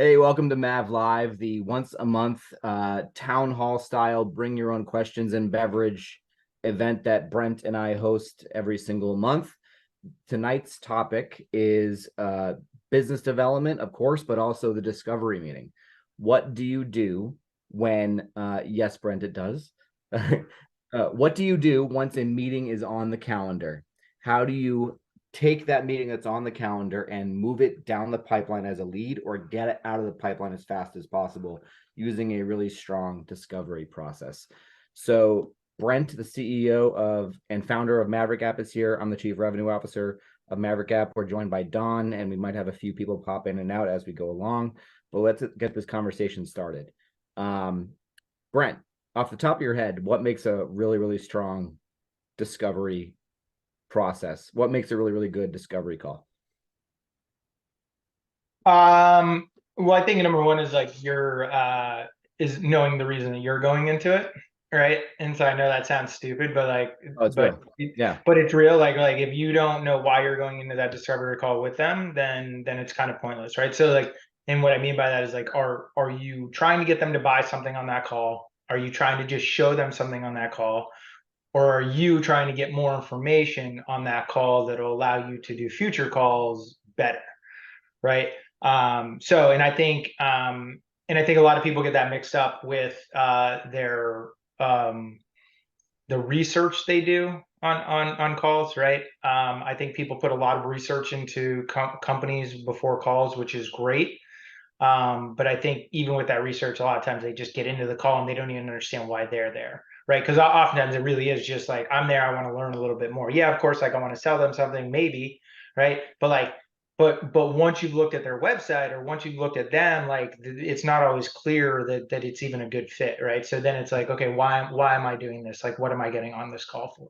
Hey, welcome to Mav Live, the once a month town hall style bring your own questions and beverage event that Brent and I host every single month. Tonight's topic is business development, of course, but also the discovery meeting. What do you do when, yes, Brent, it does. What do you do once a meeting is on the calendar? How do you take that meeting that's on the calendar and move it down the pipeline as a lead or get it out of the pipeline as fast as possible using a really strong discovery process? So Brent, the CEO of and founder of MaverickApp, is here. I'm the Chief Revenue Officer of MaverickApp. We're joined by Don, and we might have a few people pop in and out as we go along, but let's get this conversation started. Brent, off the top of your head, what makes a really, really strong discovery process? What makes a really, really good discovery call? Well, I think number one is like is knowing the reason that you're going into it, right? And so I know that sounds stupid, but Oh, it's real. Yeah. but it's real. Like if you don't know why you're going into that discovery call with them, then it's kind of pointless, right? So like, and what I mean by that is like, are you trying to get them to buy something on that call? Are you trying to just show them something on that call? Or are you trying to get more information on that call that'll allow you to do future calls better, right? So, and I think a lot of people get that mixed up with their the research they do on calls, right? I think people put a lot of research into companies before calls, which is great. But I think even with that research, a lot of times they just get into the call and they don't even understand why they're there, right? Because oftentimes it really is just like, I'm there, I want to learn a little bit more. Yeah, of course, like I want to sell them something, maybe, right? But like, but once you've looked at their website or once you've looked at them, like it's not always clear that it's even a good fit, right? So then it's like, okay, why am I doing this? Like, what am I getting on this call for?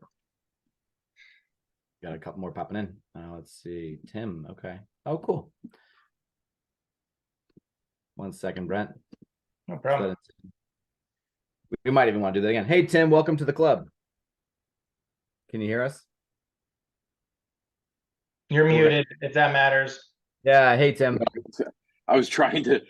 Got a couple more popping in. Let's see. Tim. Okay. Oh, cool. 1 second, Brent. No problem. We might even want to do that again. Hey, Tim, welcome to the club. Can you hear us? You're muted, if that matters. Yeah. Hey, Tim. I was trying to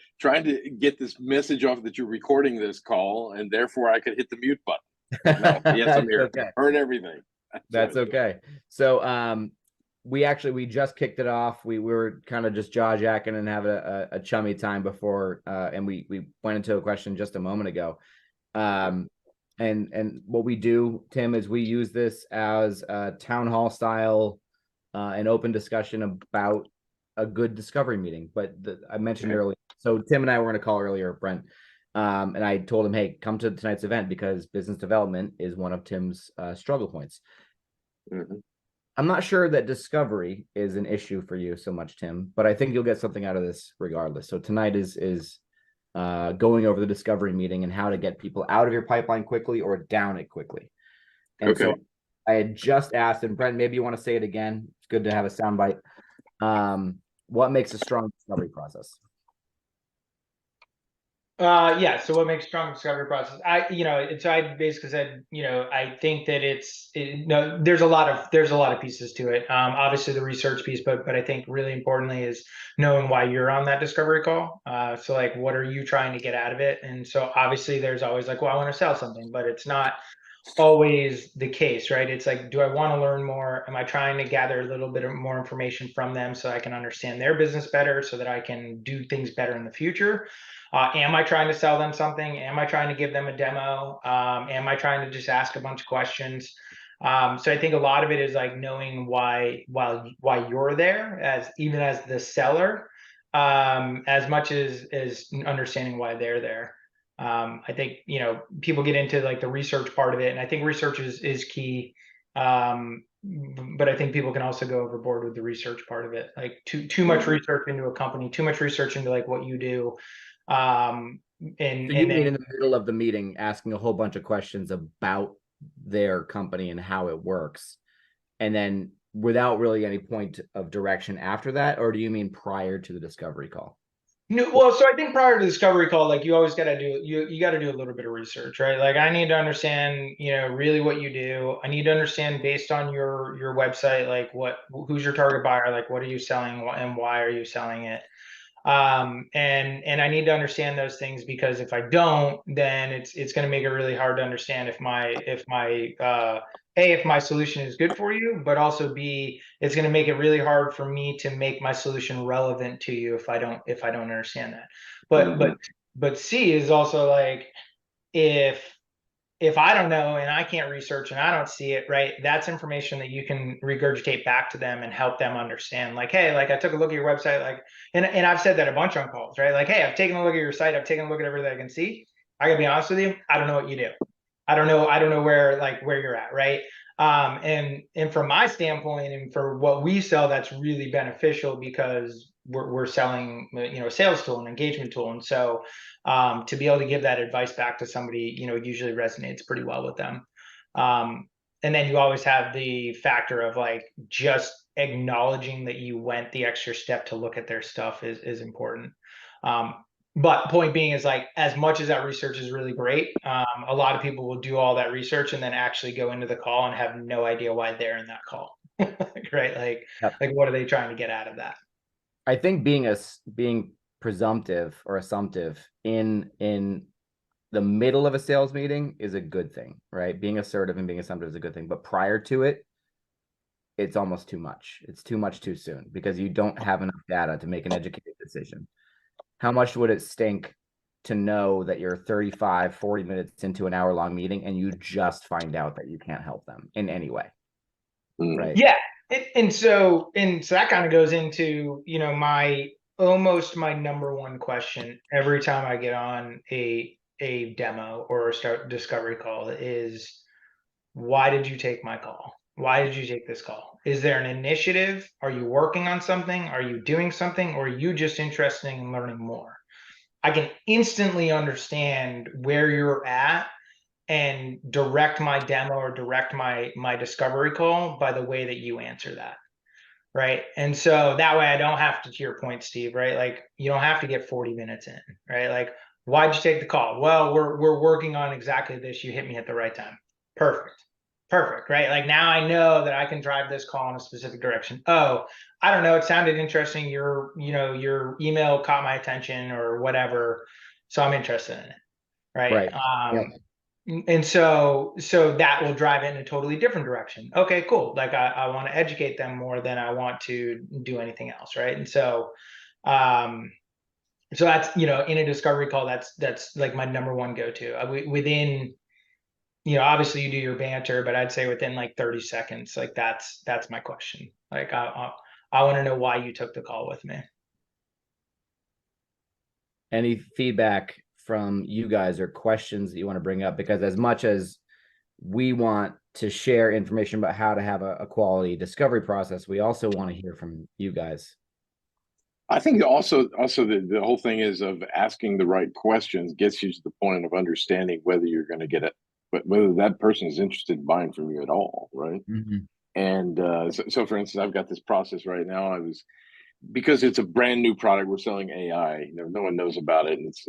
get this message off that you're recording this call, and therefore I could hit the mute button. No, yes, I'm here. Okay. Heard everything. That's okay. So we just kicked it off. We were kind of just jaw jacking and having a chummy time before, and we went into a question just a moment ago. And what we do, Tim, is we use this as a town hall style, an open discussion about a good discovery meeting. But I mentioned earlier, so Tim and I were on a call earlier, Brent, and I told him, hey, come to tonight's event because business development is one of Tim's struggle points. I'm not sure that discovery is an issue for you so much, Tim, but I think you'll get something out of this regardless. So tonight is going over the discovery meeting and how to get people out of your pipeline quickly or down it quickly. And so I had just asked, and Brent, maybe you want to say it again. It's good to have a soundbite. What makes a strong discovery process? Yeah. So what makes strong discovery process? So I basically said, I think that there's a lot of pieces to it. Obviously the research piece, but I think really importantly is knowing why you're on that discovery call. So like, what are you trying to get out of it? And so obviously there's always like, well, I want to sell something, but it's not always the case, right? It's like, do I want to learn more? Am I trying to gather a little bit more information from them so I can understand their business better so that I can do things better in the future? Am I trying to sell them something? Am I trying to give them a demo? Am I trying to just ask a bunch of questions? So I think a lot of it is like knowing why you're there as even as the seller, as much as understanding why they're there. I think people get into like the research part of it, and I think research is key. But I think people can also go overboard with the research part of it. Like too much research into a company, too much research into like what you do. And so you mean in the middle of the meeting asking a whole bunch of questions about their company and how it works, and then without really any point of direction after that, or do you mean prior to the discovery call? No, well, so I think prior to the discovery call, like you always got to do you got to do a little bit of research, right? Like I need to understand, really what you do. I need to understand based on your website, like who's your target buyer, like what are you selling and why are you selling it? And I need to understand those things, because if I don't, then it's going to make it really hard to understand if my solution is good for you, but also B, it's going to make it really hard for me to make my solution relevant to you if I don't understand that. But C is also like, if I don't know and I can't research and I don't see it, right, that's information that you can regurgitate back to them and help them understand. Like, hey, like I took a look at your website, like, and I've said that a bunch on calls, right? Like, hey, I've taken a look at your site, I've taken a look at everything I can see. I gotta be honest with you, I don't know what you do. I don't know where you're at, right? And from my standpoint and for what we sell, that's really beneficial, because we're selling, a sales tool, an engagement tool. And so to be able to give that advice back to somebody, usually resonates pretty well with them. And then you always have the factor of like just acknowledging that you went the extra step to look at their stuff is important. But point being is, like, as much as that research is really great, a lot of people will do all that research and then actually go into the call and have no idea why they're in that call. Right? Like, Yep. like what are they trying to get out of that? I think being presumptive or assumptive in the middle of a sales meeting is a good thing, right? Being assertive and being assumptive is a good thing, but prior to it, it's almost too much. It's too much too soon, because you don't have enough data to make an educated decision. How much would it stink to know that you're 35, 40 minutes into an hour-long meeting and you just find out that you can't help them in any way, right? Yeah. And so that kind of goes into, my number one question every time I get on a demo or a discovery call is, why did you take my call? Why did you take this call? Is there an initiative? Are you working on something? Are you doing something? Or are you just interested in learning more? I can instantly understand where you're at and direct my demo or direct my discovery call by the way that you answer that. Right. And so that way I don't have to your point, Steve, right? Like, you don't have to get 40 minutes in, right? Like, why'd you take the call? Well, we're working on exactly this. You hit me at the right time. Perfect. Right. Like, now I know that I can drive this call in a specific direction. Oh, I don't know. It sounded interesting. Your email caught my attention or whatever. So I'm interested in it. Right. Yep. And so that will drive it in a totally different direction. Okay, cool. Like, I want to educate them more than I want to do anything else, right? And so that's, in a discovery call, that's like my number one go-to. Within, obviously you do your banter, but I'd say within like 30 seconds, like that's my question. Like, I want to know why you took the call with me. Any feedback from you guys or questions that you want to bring up? Because as much as we want to share information about how to have a quality discovery process, we also want to hear from you guys. I think also the whole thing is of asking the right questions gets you to the point of understanding whether you're going to get it, but whether that person is interested in buying from you at all, right? And so for instance, I've got this process right now. Because it's a brand new product, we're selling AI. No one knows about it, and it's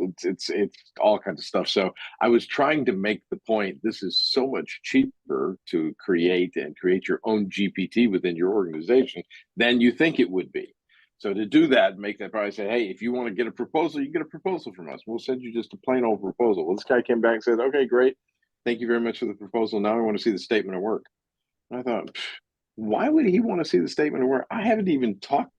all kinds of stuff. So I was trying to make the point: this is so much cheaper to create your own GPT within your organization than you think it would be. So to do that, make that probably say, hey, if you want to get a proposal, you get a proposal from us. We'll send you just a plain old proposal. Well, this guy came back and said, okay, great. Thank you very much for the proposal. Now I want to see the statement of work. And I thought, why would he want to see the statement of work? I haven't even talked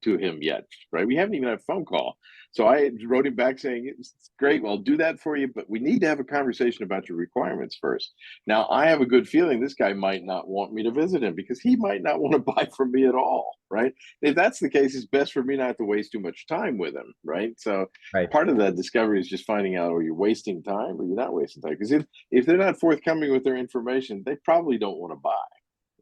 to him yet, right? We haven't even had a phone call. So I wrote him back saying, it's great, well, I'll do that for you, but we need to have a conversation about your requirements first. Now, I have a good feeling this guy might not want me to visit him because he might not want to buy from me at all, right? If that's the case, it's best for me not to waste too much time with him, right? So part of that discovery is just finding out, are you wasting time or you're not wasting time? Because if they're not forthcoming with their information, they probably don't want to buy.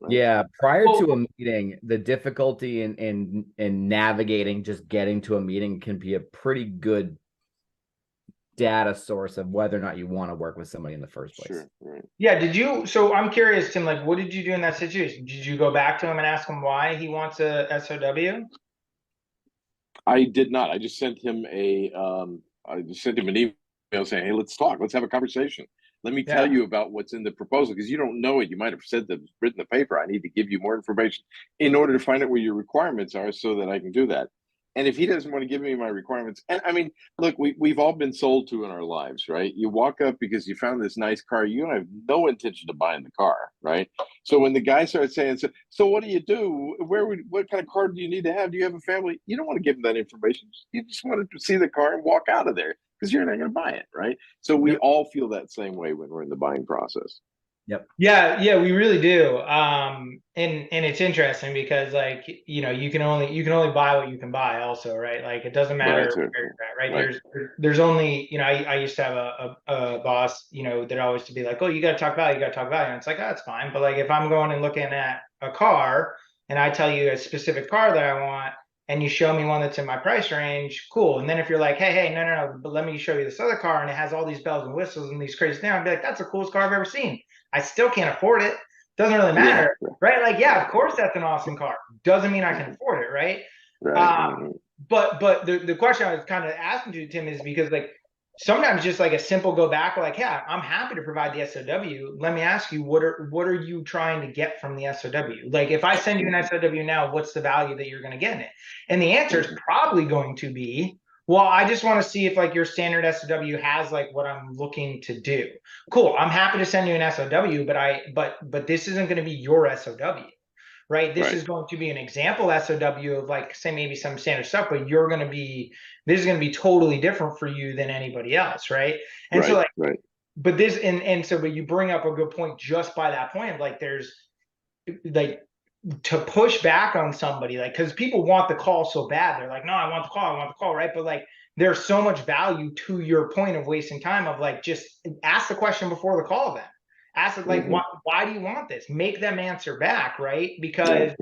Right? Yeah, prior to a meeting, the difficulty in navigating just getting to a meeting can be a pretty good data source of whether or not you want to work with somebody in the first place. Sure, right. Yeah, so I'm curious, Tim, like, what did you do in that situation? Did you go back to him and ask him why he wants a SOW? I did not. I just sent him an email saying, hey, let's talk. Let's have a conversation. Let me tell you about what's in the proposal, because you don't know it. You might have written the paper. I need to give you more information in order to find out what your requirements are so that I can do that. And if he doesn't want to give me my requirements, and I mean, look, we've all been sold to in our lives, right? You walk up because you found this nice car, you have no intention of buying the car, right? So when the guy starts saying, so what do you do? What kind of car do you need to have? Do you have a family? You don't want to give him that information. You just want to see the car and walk out of there because you're not going to buy it, right? So we all feel that same way when we're in the buying process. Yep. Yeah, we really do. And it's interesting because, like, you know, you can only buy what you can buy also, right? Like, it doesn't matter where you're at, right? Right. There's only, you know, I used to have a boss, you know, that always to be like, oh, you got to talk value, you got to talk value. And it's like, oh, that's fine. But like, if I'm going and looking at a car and I tell you a specific car that I want, and you show me one that's in my price range, cool. And then if you're like, hey, no, but let me show you this other car and it has all these bells and whistles and these crazy things, I'd be like, that's the coolest car I've ever seen. I still can't afford it. Doesn't really matter, right? Like, yeah, of course that's an awesome car. Doesn't mean I can afford it, right? But the question I was kind of asking you, Tim, is because, like, sometimes just like a simple go back, like, yeah, I'm happy to provide the SOW. Let me ask you, what are you trying to get from the SOW? Like, if I send you an SOW now, what's the value that you're going to get in it? And the answer is probably going to be, well, I just want to see if like your standard SOW has like what I'm looking to do. Cool. I'm happy to send you an SOW, but this isn't going to be your SOW, right? This is going to be an example SOW of, like, say maybe some standard stuff, but this is going to be totally different for you than anybody else, right? And so like, but this but you bring up a good point just by that point of like, there's like, to push back on somebody, like, because people want the call so bad, they're like, no, I want the call, right? But like, there's so much value to your point of wasting time of like, just ask the question before the call. Then ask it like, why do you want this? Make them answer back, right? Because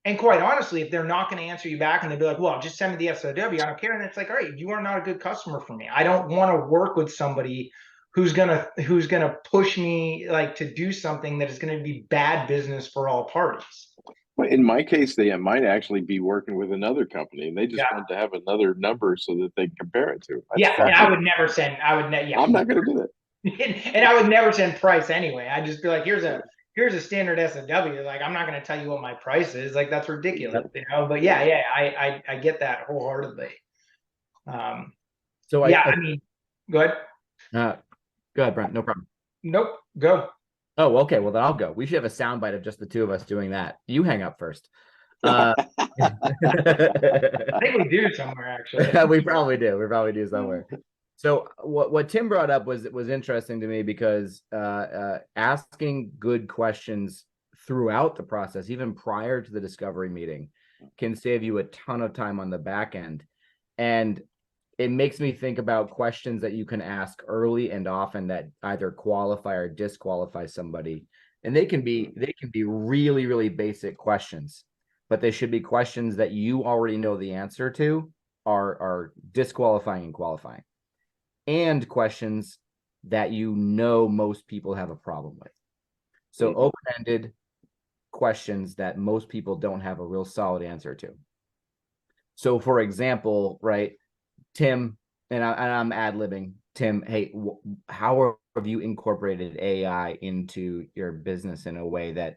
and quite honestly, if they're not going to answer you back and they'll be like, well, just send me the SOW, I don't care. And it's like, all right, you are not a good customer for me. I don't want to work with somebody who's gonna push me like to do something that is going to be bad business for all parties. Well, in my case, they might actually be working with another company, and they just want to have another number so that they compare it to. And I would never send. I'm not going to do that. And I would never send price anyway. I'd just be like, here's a standard SOW. Like, I'm not going to tell you what my price is. Like, that's ridiculous, you know. But I get that wholeheartedly. So I mean, go ahead. Go ahead, Brent. No problem. Nope. Go. Oh, okay. Well, then I'll go. We should have a soundbite of just the two of us doing that. You hang up first. I think we do somewhere, actually. We probably do. We probably do somewhere. So what Tim brought up was interesting to me because asking good questions throughout the process, even prior to the discovery meeting, can save you a ton of time on the back end. And it makes me think about questions that you can ask early and often that either qualify or disqualify somebody. And they can be really, really basic questions, but they should be questions that you already know the answer to, are disqualifying and qualifying, and questions that you know most people have a problem with. So open-ended questions that most people don't have a real solid answer to. So for example, right, Tim, and I'm ad-libbing, Tim, hey, how have you incorporated AI into your business in a way that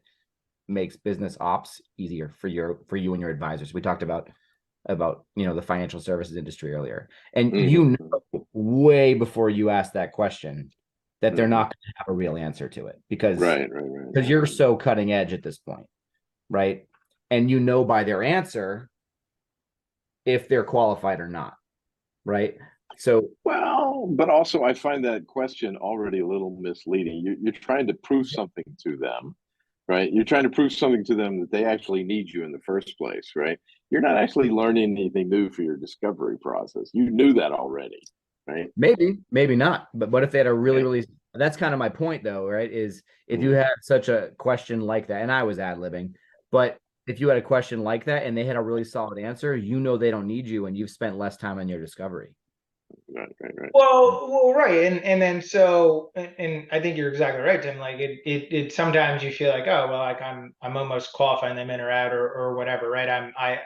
makes business ops easier for you and your advisors? We talked about the financial services industry earlier, and you know way before you ask that question that they're not going to have a real answer to it because you're so cutting edge at this point, right? And you know by their answer if they're qualified or not, right? So but also I find that question already a little misleading. You're trying to prove something to them, right? You're trying to prove something to them that they actually need you in the first place, right? You're not actually learning anything new for your discovery process. You knew that already, right? Maybe not. But what if they had a really, that's kind of my point though, right? Is if you had such a question like that, and I was ad-libbing, but if you had a question like that and they had a really solid answer, you know they don't need you and you've spent less time on your discovery. Right. Well, right, and then so, and I think you're exactly right, Tim. Like it sometimes you feel like, oh well, like I'm almost qualifying them in or out or whatever, right?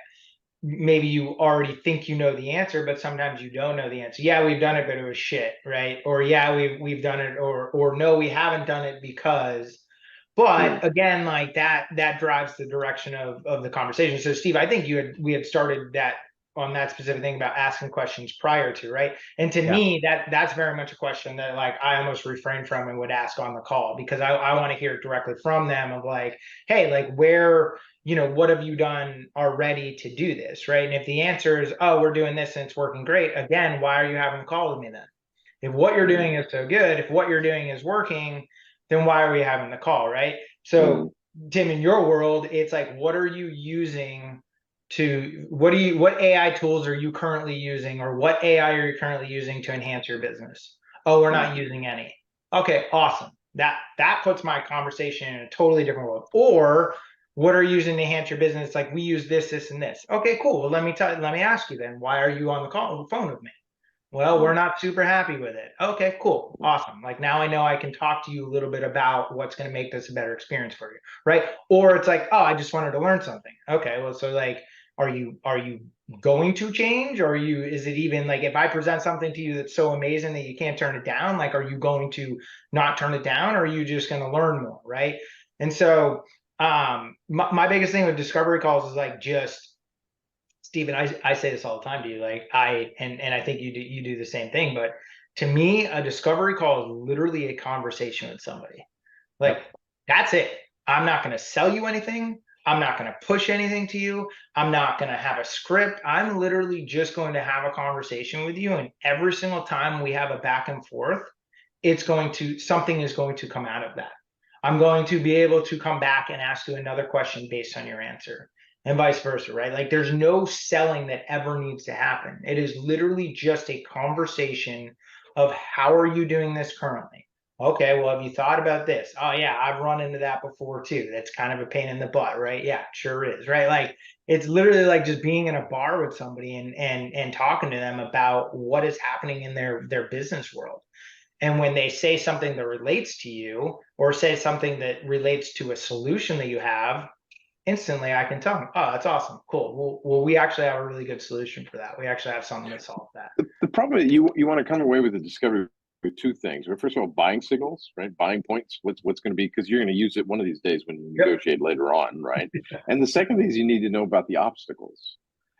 Maybe you already think you know the answer, but sometimes you don't know the answer. Yeah, we've done it, but it was shit, right? Or yeah, we've done it, or no, we haven't done it because. But again, like that drives the direction of the conversation. So Steve, I think we had started that on that specific thing about asking questions prior to, right? And to me, that's very much a question that like I almost refrain from and would ask on the call, because I want to hear it directly from them of like, hey, like where, you know, what have you done already to do this, right? And if the answer is, oh, we're doing this and it's working great, again, why are you having a call with me then? If what you're doing is so good, if what you're doing is working, then why are we having the call, right? So Tim, in your world, it's like, what are you using to, what AI tools are you currently using, or what AI are you currently using to enhance your business? Oh, we're not using any. Okay, awesome. That puts my conversation in a totally different world. Or what are you using to enhance your business? Like, we use this, this, and this. Okay, cool. Well, let me ask you then, why are you on the phone with me? Well, we're not super happy with it. Okay, cool. Awesome. Like, now I know I can talk to you a little bit about what's going to make this a better experience for you, right? Or it's like, oh, I just wanted to learn something. Okay, well, so like, are you going to change, or is it even like, if I present something to you that's so amazing that you can't turn it down, like, are you going to not turn it down, or are you just going to learn more, right? And so my biggest thing with discovery calls is like, just Stephen, I say this all the time to you, like and I think you do the same thing, but to me, a discovery call is literally a conversation with somebody. Like, that's it. I'm not going to sell you anything. I'm not going to push anything to you. I'm not going to have a script. I'm literally just going to have a conversation with you. And every single time we have a back and forth, something is going to come out of that. I'm going to be able to come back and ask you another question based on your answer, and vice versa, right? Like, there's no selling that ever needs to happen. It is literally just a conversation of, how are you doing this currently? Okay, well, have you thought about this? Oh yeah, I've run into that before too. That's kind of a pain in the butt, right? Yeah, sure is, right? Like, it's literally like just being in a bar with somebody and talking to them about what is happening in their business world. And when they say something that relates to you, or say something that relates to a solution that you have, instantly I can tell them, oh, that's awesome, cool. Well, we actually have a really good solution for that. We actually have something to solve that. The problem is you want to come away with the discovery with two things. First of all, buying signals, right? Buying points. What's going to be, because you're going to use it one of these days when you negotiate later on, right? And the second thing is you need to know about the obstacles.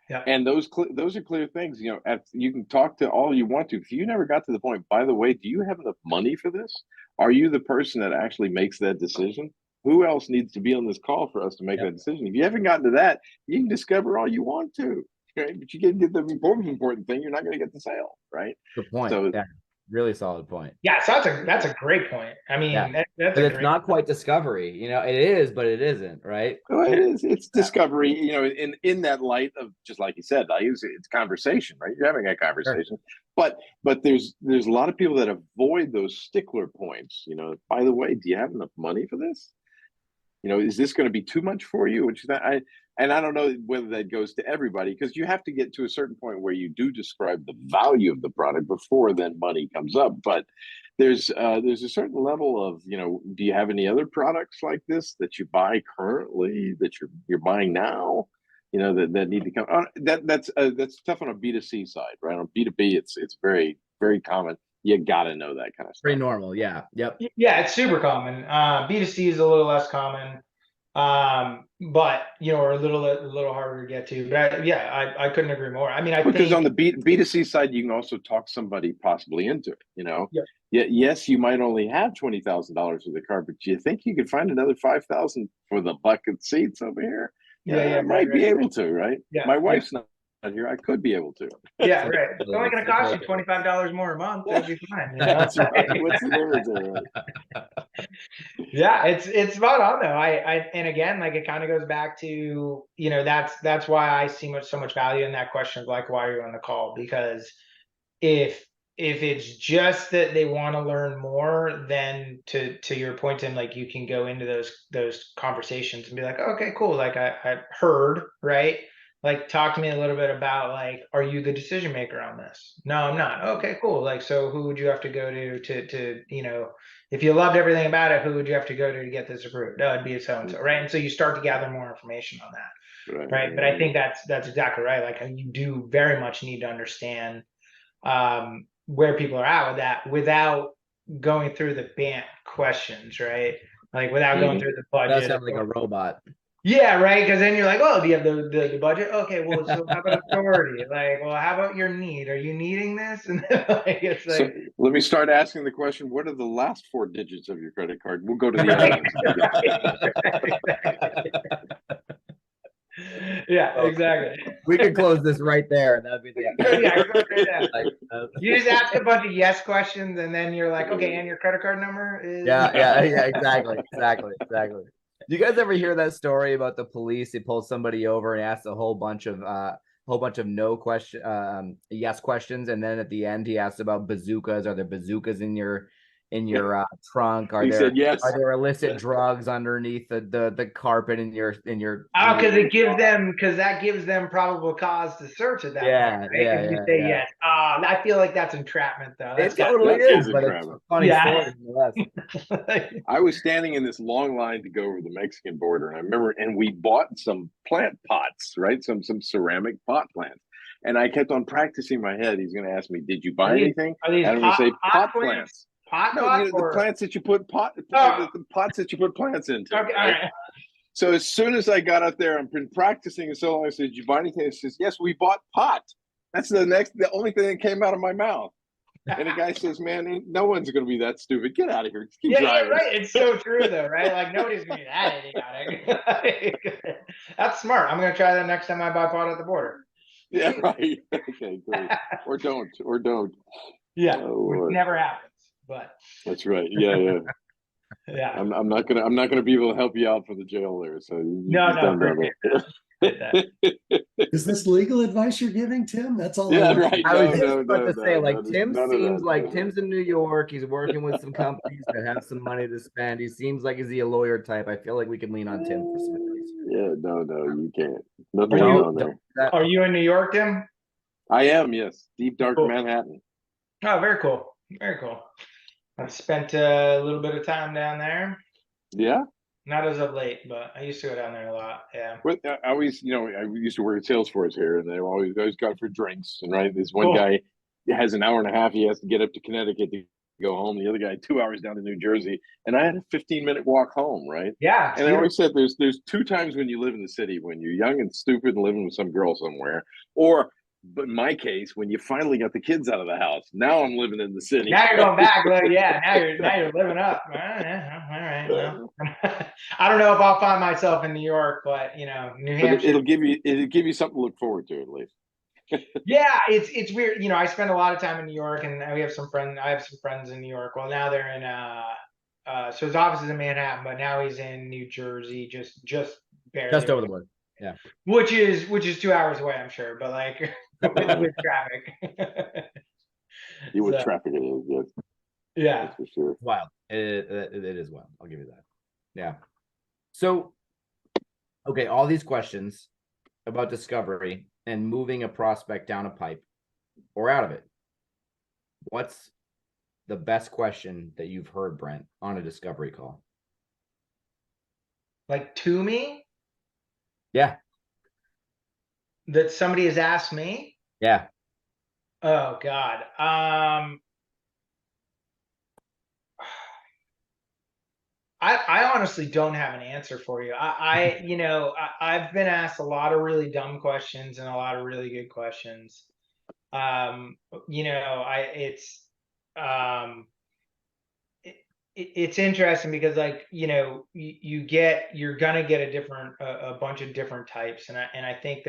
Yeah. And those are clear things. You know, you can talk to all you want to. If you never got to the point, by the way, do you have enough money for this? Are you the person that actually makes that decision? Who else needs to be on this call for us to make that decision? If you haven't gotten to that, you can discover all you want to, right? But you can't get the important thing. You're not going to get the sale, right? Good point. So, yeah, really solid point. Yeah, so that's a great point. I mean, that's but it's not quite discovery. You know, it is, but it isn't, right? Well, it is. It's discovery. You know, in that light of, just like you said, I use it. It's conversation, right? You're having a conversation, sure. But there's a lot of people that avoid those stickler points. You know, by the way, do you have enough money for this? You know, is this going to be too much for you? Which I don't know whether that goes to everybody, because you have to get to a certain point where you do describe the value of the product before then money comes up. But there's a certain level of, you know, do you have any other products like this that you buy currently, that you're buying now, you know, that need to come on? That's tough on a B2C side, right? On B2B, it's very, very common. You got to know that kind of stuff. Pretty normal. Yeah. Yep. Yeah, it's super common. B2C is a little less common, but you know, or a little harder to get to. But I couldn't agree more. I mean, because on the B2C side, you can also talk somebody possibly into it. You know, yes, you might only have $20,000 for the car, but do you think you could find another $5,000 for the bucket seats over here? I might be able to, right? Yeah, my wife's not here. I could be able to. Yeah, right. It's only going to cost you $25 more a month. That'd be fine. You know? That's right. What's the difference there? Yeah, it's spot on though. And again, like, it kind of goes back to, you know, that's why I see so much value in that question of like, why are you on the call? Because if it's just that they want to learn more, then to your point, Tim, like, you can go into those conversations and be like, okay, cool. Like, I heard, right? Like, talk to me a little bit about, like, are you the decision maker on this? No, I'm not. Okay, cool. Like, so who would you have to go to, you know, if you loved everything about it, who would you have to go to get this approved? No, it'd be so-and-so, right? And so you start to gather more information on that, right? But I think that's exactly right. Like, you do very much need to understand where people are at with that without going through the BANT questions, right? Like, without going through the budget. That sounds like a robot. Yeah, right. Because then you're like, oh, do you have the budget? Okay, well, so how about authority? Like, well, how about your need? Are you needing this? And then, like, it's So like, let me start asking the question: what are the last 4 digits of your credit card? We'll go to the right, evidence. yeah, Oh, exactly. we could close this right there. That'd be the Yeah, go right there. like, You just ask a bunch of yes questions, and then you're like, okay, and your credit card number is. yeah, exactly. Do you guys ever hear that story about the police? They pull somebody over and ask a whole bunch of no question yes questions, and then at the end he asks about bazookas. Are there bazookas in your trunk? He said yes. Are there illicit drugs underneath the carpet in your Oh, because that gives them probable cause to search at that point, right? If you say yeah. yes. I feel like that's entrapment, though. It That's got totally That is, is but it's a entrapment. funny Yeah. story nonetheless. I was standing in this long line to go over the Mexican border, and I remember, and we bought some plant pots, right? Some ceramic pot plants. And I kept on practicing my head. He's going to ask me, "Did you buy anything?" Are these And I'm going to say, pot "Pot plants." Pot No, pot the or plants that you put Oh. the pots that you put plants into. Okay, all Right? right. So as soon as I got up there, I've been practicing so long. I said, "Did you buy anything?" He says, "Yes, we bought pot." That's the only thing that came out of my mouth. And the guy says, "Man, no one's going to be that stupid. Get out of here. Just keep driving." Right. It's so true, though, right? Like nobody's gonna be that idiotic. That's smart. I'm gonna try that next time I buy pot at the border. Yeah, right. Okay, great. Or don't. Yeah, Oh, which Lord. never happens. But That's right. Yeah. yeah, I'm not gonna be able to help you out for the jail there. So you just don't know that. Is this legal advice you're giving, Tim? That's all I Yeah, want. right. I No, was just about to say, like, there's Tim none of seems like that. Tim's in New York. He's working with some companies that have some money to spend. He seems like he's a lawyer type. I feel like we can lean on Tim for some advice. Yeah, no, you can't. Nothing Are going you- on there. are you in New York, Tim? I am, yes. Deep dark Cool. Manhattan. Oh, very cool. Very cool. I've spent a little bit of time down there. Yeah. Not as of late, but I used to go down there a lot. Yeah. But I always, I used to work at Salesforce here, and they always go for drinks. And right, this one Cool. guy has an hour and a half. He has to get up to Connecticut to go home. The other guy 2 hours down to New Jersey, and I had a 15-minute walk home. Right. Yeah. And I always said there's 2 times when you live in the city: when you're young and stupid and living with some girl somewhere, or, but in my case, when you finally got the kids out of the house. Now I'm living in the city. Now you're going back. Well, yeah. Now you're living up. All right. Well, I don't know if I'll find myself in New York, but New But Hampshire. it'll give you something to look forward to at least. Yeah, it's weird. I spend a lot of time in New York, and I have some friends in New York. Well, now they're in so his office is in Manhattan, but now he's in New Jersey, just barely Just over the border. Yeah. which is 2 hours away, I'm sure, but like with traffic. What So, traffic it is, yes. yeah. That's for sure. Wild. It is wild. I'll give you that. Yeah. So, okay, all these questions about discovery and moving a prospect down a pipe or out of it. What's the best question that you've heard, Brent, on a discovery call? Like to me? Yeah. That somebody has asked me? Yeah. Oh God. I honestly don't have an answer for you. I've been asked a lot of really dumb questions and a lot of really good questions. It's interesting because you're gonna get a bunch of different types, and I think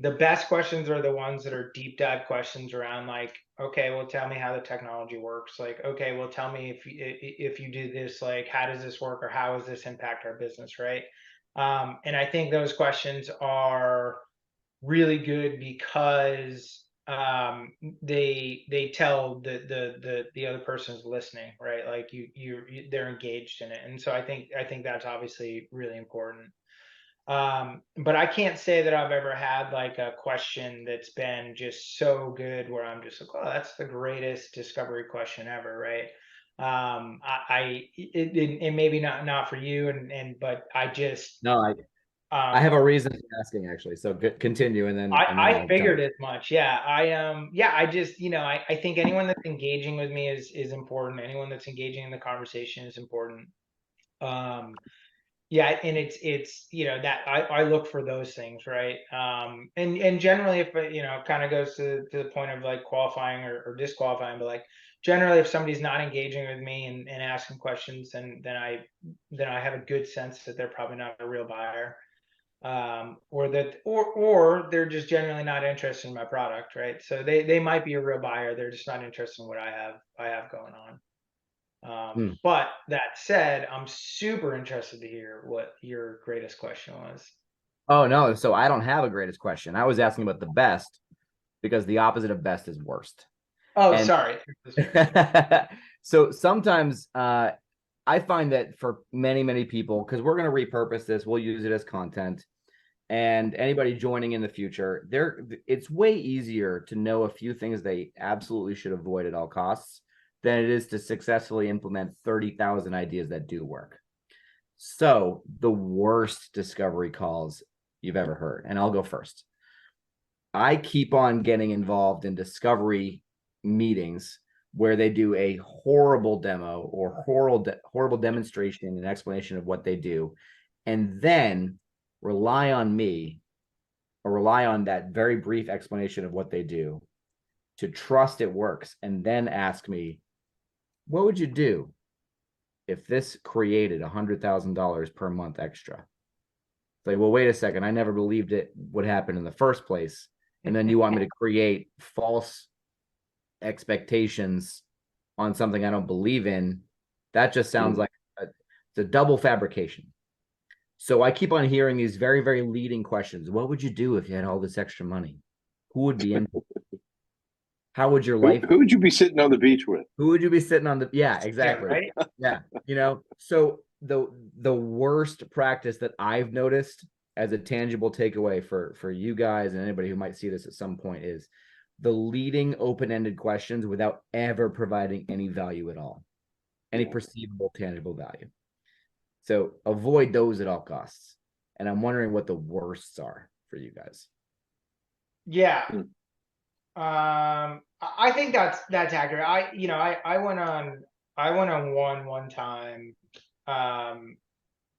the best questions are the ones that are deep dive questions around like, okay, well, tell me how the technology works. Like, okay, well, tell me if you do this, like, how does this work, or how does this impact our business, right? And I think those questions are really good because they tell the other person's listening, right? Like they're engaged in it, and so I think that's obviously really important. But I can't say that I've ever had like a question that's been just so good where I'm just like, oh, that's the greatest discovery question ever, right? And maybe not for you, but I just No, I have a reason for asking actually. So continue, and then I figured as much. Yeah, I just I think anyone that's engaging with me is important. Anyone that's engaging in the conversation is important. Yeah, and it's that I look for those things, right? And generally, if it, kind of goes to the point of like qualifying or disqualifying, but like generally, if somebody's not engaging with me and asking questions, then I have a good sense that they're probably not a real buyer, or they're just genuinely not interested in my product, right? So they might be a real buyer, they're just not interested in what I have going on. But that said, I'm super interested to hear what your greatest question was. Oh no, so I don't have a greatest question. I was asking about the best because the opposite of best is worst. Oh, And sorry. so sometimes I find that for many people, because we're going to repurpose this, we'll use it as content. And anybody joining in the future, it's way easier to know a few things they absolutely should avoid at all costs than it is to successfully implement 30,000 ideas that do work. So the worst discovery calls you've ever heard, and I'll go first. I keep on getting involved in discovery meetings where they do a horrible demo or horrible demonstration and explanation of what they do, and then rely on me or rely on that very brief explanation of what they do to trust it works, and then ask me, what would you do if this created $100,000 per month extra? It's like, well, wait a second, I never believed it would happen in the first place. And then you want me to create false expectations on something I don't believe in. That just sounds like it's a double fabrication. So I keep on hearing these very leading questions. What would you do if you had all this extra money? Who would be in? How would your life? Who would you be sitting on the beach with? Who would you be sitting on the? Yeah, exactly. Yeah, right? Yeah, so the worst practice that I've noticed as a tangible takeaway for you guys and anybody who might see this at some point is the leading open-ended questions without ever providing any value at all, any perceivable tangible value. So avoid those at all costs. And I'm wondering what the worsts are for you guys. Yeah. I think that's accurate. I went on one time. I'll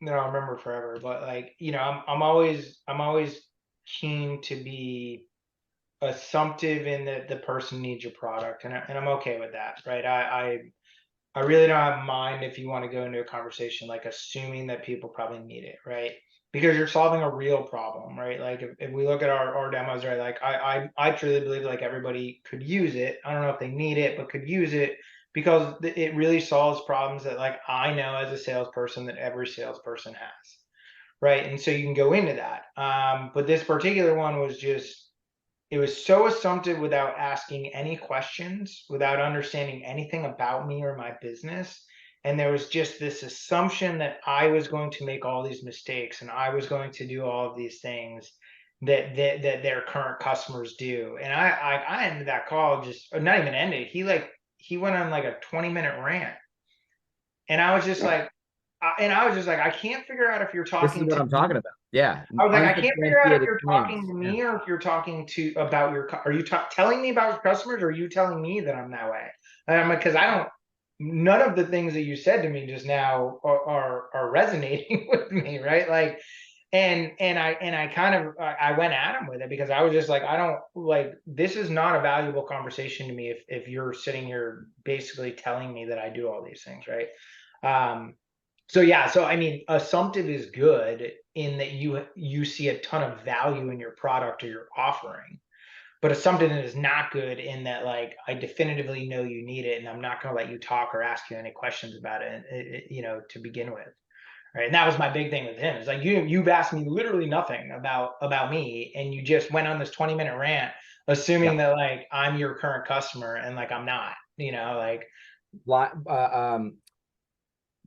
remember forever, but like, I'm always keen to be assumptive in that the person needs your product, and I'm okay with that, right? I really don't have mind if you want to go into a conversation like assuming that people probably need it, right? Because you're solving a real problem, right? Like if we look at our demos, right? Like I truly believe like everybody could use it. I don't know if they need it, but could use it because it really solves problems that like I know as a salesperson that every salesperson has, right? And so you can go into that. But this particular one was just it was so assumptive without asking any questions, without understanding anything about me or my business. And there was just this assumption that I was going to make all these mistakes and I was going to do all of these things that their current customers do. And I ended that call just or not even ended. He went on like a 20-minute rant. And I was just like, I can't figure out if you're This talking is what to I'm talking about. Yeah. I was like, I can't figure out if you're talking Unsubstantiated to claims. me or if you're talking to about are you telling me about your customers or are you telling me that I'm that way? And I'm like, because none of the things that you said to me just now are resonating with me, right? Like, and I kind of I went at him with it because I was just like, I don't like this is not a valuable conversation to me if you're sitting here basically telling me that I do all these things, right? So yeah, so I mean, assumptive is good in that you see a ton of value in your product or your offering, but assumptive is not good in that like I definitively know you need it, and I'm not going to let you talk or ask you any questions about it, to begin with, right? And that was my big thing with him. It's like you've asked me literally nothing about me, and you just went on this 20-minute rant, assuming that like I'm your current customer, and like I'm not, like.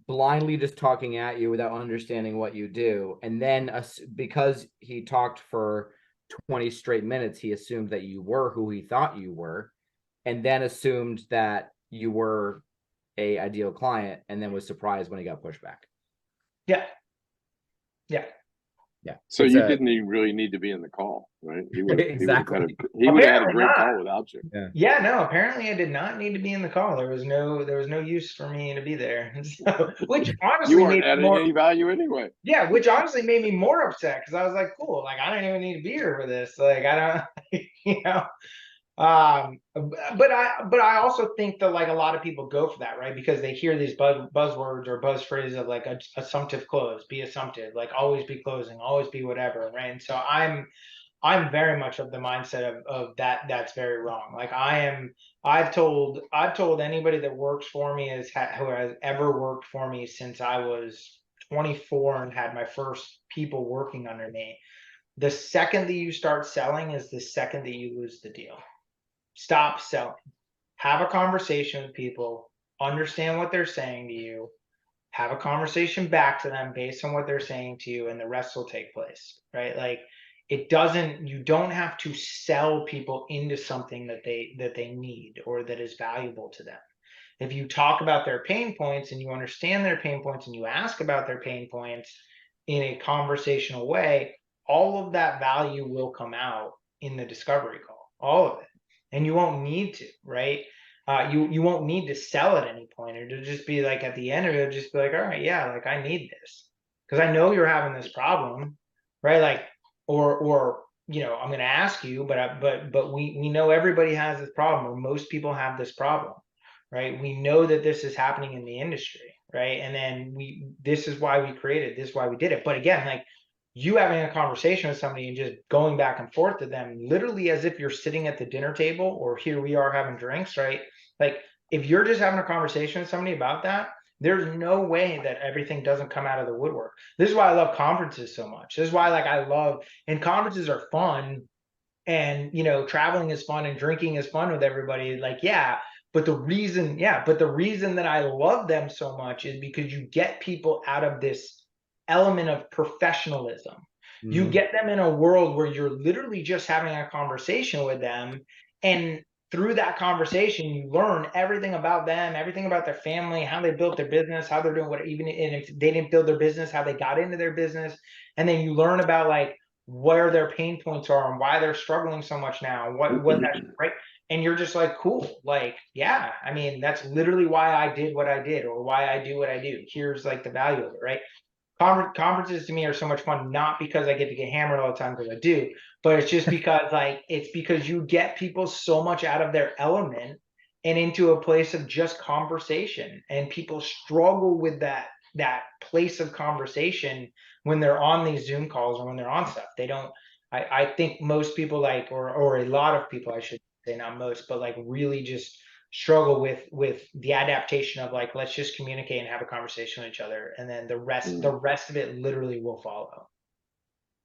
Blindly just talking at you without understanding what you do. And then because he talked for 20 straight minutes, he assumed that you were who he thought you were, and then assumed that you were a ideal client, and then was surprised when he got pushed back. Yeah. Yeah. Yeah. So It's you a- didn't even really need to be in the call, right? He would have Exactly. he would have had a Apparently great not. call without you. Yeah. Yeah, no, apparently I did not need to be in the call. There was no use for me to be there. So, which honestly You made weren't me adding more, any value anyway. yeah, which honestly made me more upset because I was like, cool, like I don't even need to be here for this. Like I don't, you know. But I also think that like a lot of people go for that, right? Because they hear these buzzwords or buzz phrases of like assumptive close, be assumptive, like always be closing, always be whatever, right? And so I'm very much of the mindset of that. That's very wrong. Like I've told anybody that works for me who has ever worked for me since I was 24 and had my first people working under me. The second that you start selling is the second that you lose the deal. Stop selling. Have a conversation with people, understand what they're saying to you, have a conversation back to them based on what they're saying to you, and the rest will take place, right? Like you don't have to sell people into something that they need or that is valuable to them. If you talk about their pain points and you understand their pain points and you ask about their pain points in a conversational way, all of that value will come out in the discovery call, all of it. And you won't need to, right? You won't need to sell at any point, or to just be like at the end of it, just be like, all right, yeah, like I need this because I know you're having this problem, right? Like, or I'm going to ask you, but we know everybody has this problem, or most people have this problem, right? We know that this is happening in the industry, right? And then this is why we created, this is why we did it. But again, like you having a conversation with somebody and just going back and forth to them, literally as if you're sitting at the dinner table, or here we are having drinks, right? Like if you're just having a conversation with somebody about that, there's no way that everything doesn't come out of the woodwork. This is why I love conferences so much. This is why and conferences are fun, and traveling is fun and drinking is fun with everybody. Like, yeah, but the reason that I love them so much is because you get people out of this element of professionalism. You get them in a world where you're literally just having a conversation with them, and through that conversation you learn everything about them, everything about their family, how they built their business, how they're doing what, even if they didn't build their business, how they got into their business. And then you learn about like where their pain points are and why they're struggling so much now, what that's right. And you're just like, cool, like, yeah, I mean, that's literally why I did what I did, or why I do what I do. Here's like the value of it, right? Conferences to me are so much fun, not because I get to get hammered all the time, because I do, but it's just because it's because you get people so much out of their element and into a place of just conversation, and people struggle with that place of conversation when they're on these Zoom calls or when they're on stuff. They don't. I think most people or a lot of people, I should say, not most, but like really just struggle with the adaptation of like, let's just communicate and have a conversation with each other, and then the rest of it literally will follow.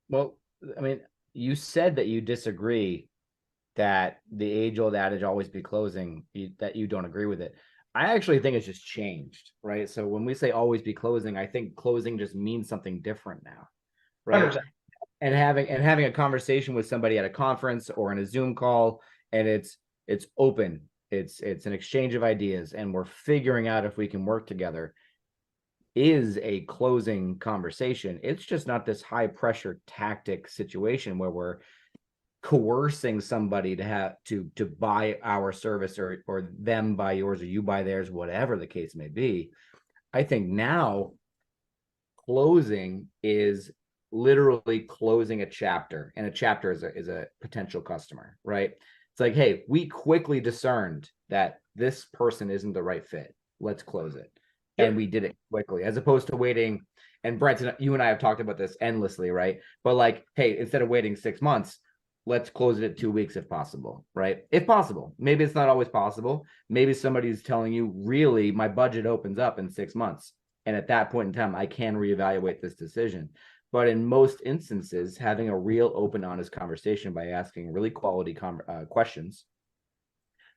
Well, I mean, you said that you disagree that the age-old adage always be closing, that you don't agree with it. I actually think it's just changed, right? So when we say always be closing, I think closing just means something different now, right? 100%. And having a conversation with somebody at a conference or in a Zoom call, and it's open, it's an exchange of ideas, and we're figuring out if we can work together, is a closing conversation. It's just not this high pressure tactic situation where we're coercing somebody to buy our service, or them buy yours, or you buy theirs, whatever the case may be. I think now closing is literally closing a chapter, and a chapter is a potential customer, right? It's like, hey, we quickly discerned that this person isn't the right fit. Let's close it. Yep. And we did it quickly, as opposed to waiting. And Brent, you and I have talked about this endlessly, right? But like, hey, instead of waiting 6 months, let's close it at 2 weeks if possible, right? If possible. Maybe it's not always possible. Maybe somebody's telling you, really, my budget opens up in 6 months. And at that point in time, I can reevaluate this decision. But in most instances, having a real open, honest conversation by asking really quality questions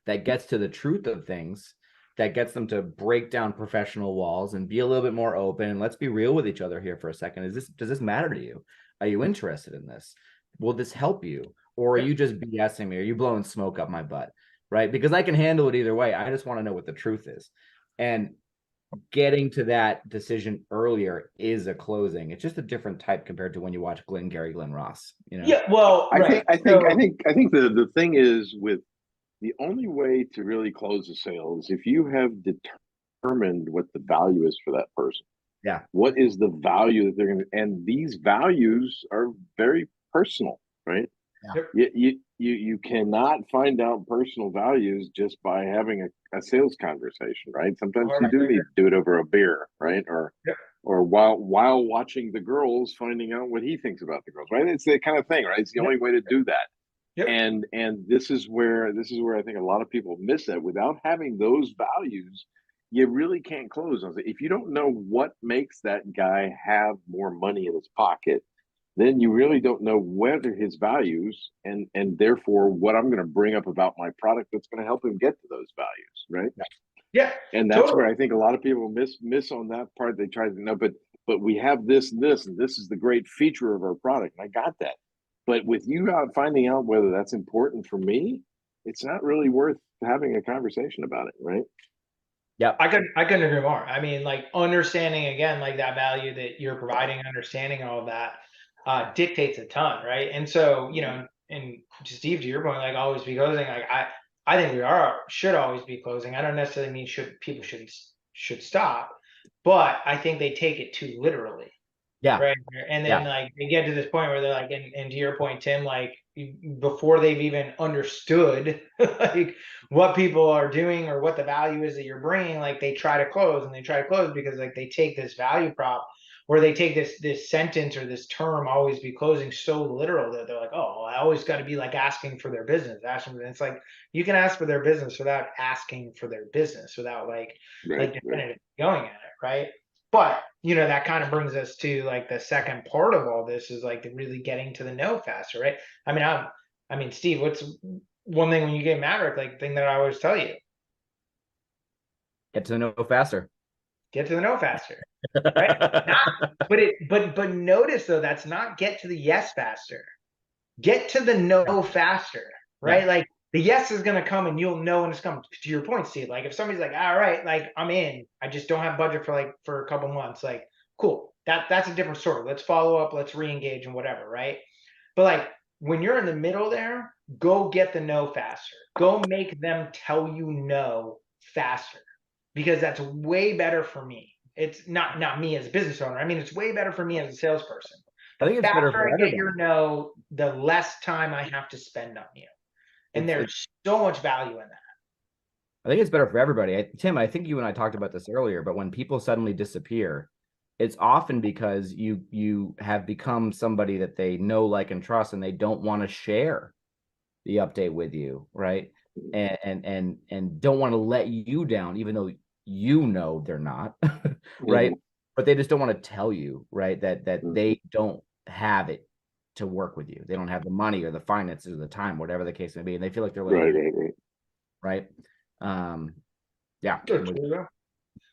that gets to the truth of things, that gets them to break down professional walls and be a little bit more open. And let's be real with each other here for a second. Does this matter to you? Are you interested in this? Will this help you? Or are you just BSing me? Are you blowing smoke up my butt? Right? Because I can handle it either way. I just want to know what the truth is. And getting to that decision earlier is a closing. It's just a different type compared to when you watch Glenn Ross, you know? Yeah, well, I right. think the thing is with the only way to really close a sale is if you have determined what the value is for that person. Yeah. What is the value that they're going to, and these values are very personal, right? Yeah. You cannot find out personal values just by having a sales conversation, right? Sometimes you do need to do it over a beer, right? Or while watching the girls, finding out what he thinks about the girls, right? It's that kind of thing, right? It's the only way to do that. Yep. And this is where I think a lot of people miss that. Without having those values, you really can't close on it. If you don't know what makes that guy have more money in his pocket, then you really don't know whether his values and therefore what I'm going to bring up about my product that's going to help him get to those values, right? Yeah. And that's where I think a lot of people miss on that part. They try to know, but we have this and this, and this is the great feature of our product. And I got that. But with you out finding out whether that's important for me, it's not really worth having a conversation about it, right? Yeah, I couldn't agree more. I mean, like understanding again, like that value that you're providing, understanding all of that dictates a ton, right? And so, you know, and to Steve, to your point, like always be closing. Like I think should always be closing. I don't necessarily mean people should stop, but I think they take it too literally. yeah, Right. And then like they get to this point where they're like, and to your point, Tim, like before they've even understood like what people are doing or what the value is that you're bringing, like they try to close because like they take this value prop where they take this sentence or this term always be closing so literal that they're like, oh, I always got to be like asking for their business. It's like you can ask for their business without asking for their business, without like definitively going at it, right? But you know, that kind of brings us to like the second part of all this is like really getting to the no faster, right? I mean, Steve, what's one thing when you get Maverick, like thing that I always tell you? Get to the no faster. Get to the no faster. Right? But notice though, that's not get to the yes faster. Get to the no faster, right? Like the yes is gonna come and you'll know when it's coming. To your point, Steve, like if somebody's like, all right, like I'm in, I just don't have budget for a couple months, like cool. That's a different story. Let's follow up, let's re-engage and whatever, right? But like when you're in the middle there, go get the no faster. Go make them tell you no faster. Because that's way better for me. It's not me as a business owner. I mean, it's way better for me as a salesperson. I think it's better for I get everybody. your no, the less time I have to spend on you. And there's so much value in that. I think it's better for everybody. Tim, I think you and I talked about this earlier, but when people suddenly disappear, it's often because you have become somebody that they know, like, and trust, and they don't want to share the update with you, right? And don't want to let you down, even though you know they're not, right? But they just don't want to tell you, right? That they don't have it to work with you. They don't have the money or the finances or the time, whatever the case may be, and they feel like they're right. Yeah.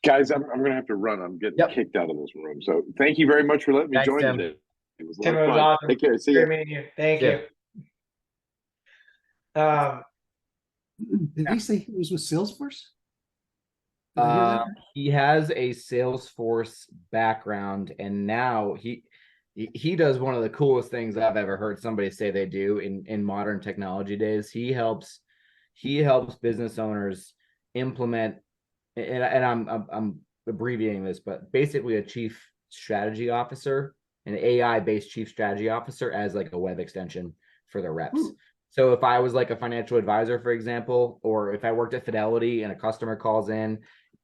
Guys, I'm gonna have to run. I'm getting kicked out of this room. So thank you very much for letting me join today. It was a lot of fun. Awesome. Take care. See you. Thank you. Did he say he was with Salesforce? He has a Salesforce background, and now he does one of the coolest things I've ever heard somebody say they do in modern technology days. He helps business owners implement, and I'm abbreviating this, but basically a chief strategy officer, an AI-based chief strategy officer, as like a web extension for their reps. So if I was like a financial advisor, for example, or if I worked at Fidelity and a customer calls in,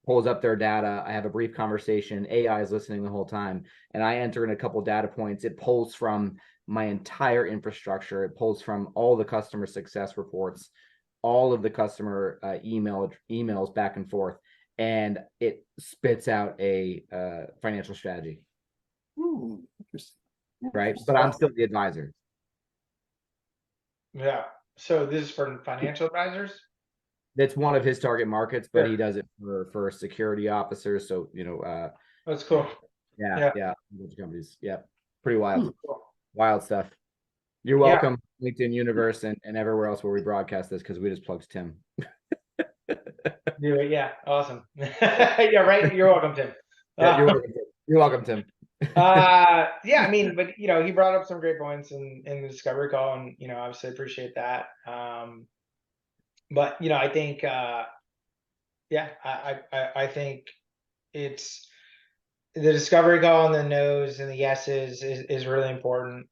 pulls up their data, I have a brief conversation, AI is listening the whole time, and I enter in a couple data points, it pulls from my entire infrastructure, it pulls from all the customer success reports, all of the customer emails back and forth, and it spits out a financial strategy. Interesting. Right? But I'm still the advisor. Yeah. So this is for financial advisors? That's one of his target markets, but he does it for security officers. So, you know, that's cool. Yeah. Companies. Yeah. Pretty wild. Wild stuff. You're welcome, LinkedIn Universe and everywhere else where we broadcast this, because we just plugged Tim. Do it. Yeah. Awesome. Yeah. Right. You're welcome, Tim. Yeah, you're welcome. You're welcome, Tim. Yeah, I mean, but he brought up some great points in the discovery call, and obviously appreciate that. But I think yeah, I think it's the discovery call and the no's and the yeses is really important.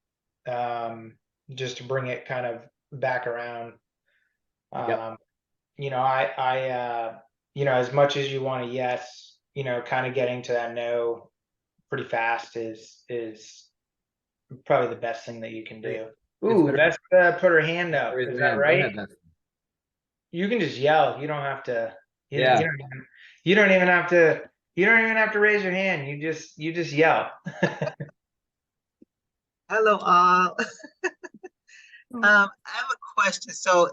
Just to bring it kind of back around. Yep. As much as you want a yes, kind of getting to that no pretty fast is probably the best thing that you can do. Ooh, better- Vesta put her hand up. Raise Is your that hand. Go right? ahead, Vesta. You can just yell. You don't have to. Yeah. You don't even have to. You don't even have to raise your hand. You just yell. Hello, all. I have a question. So,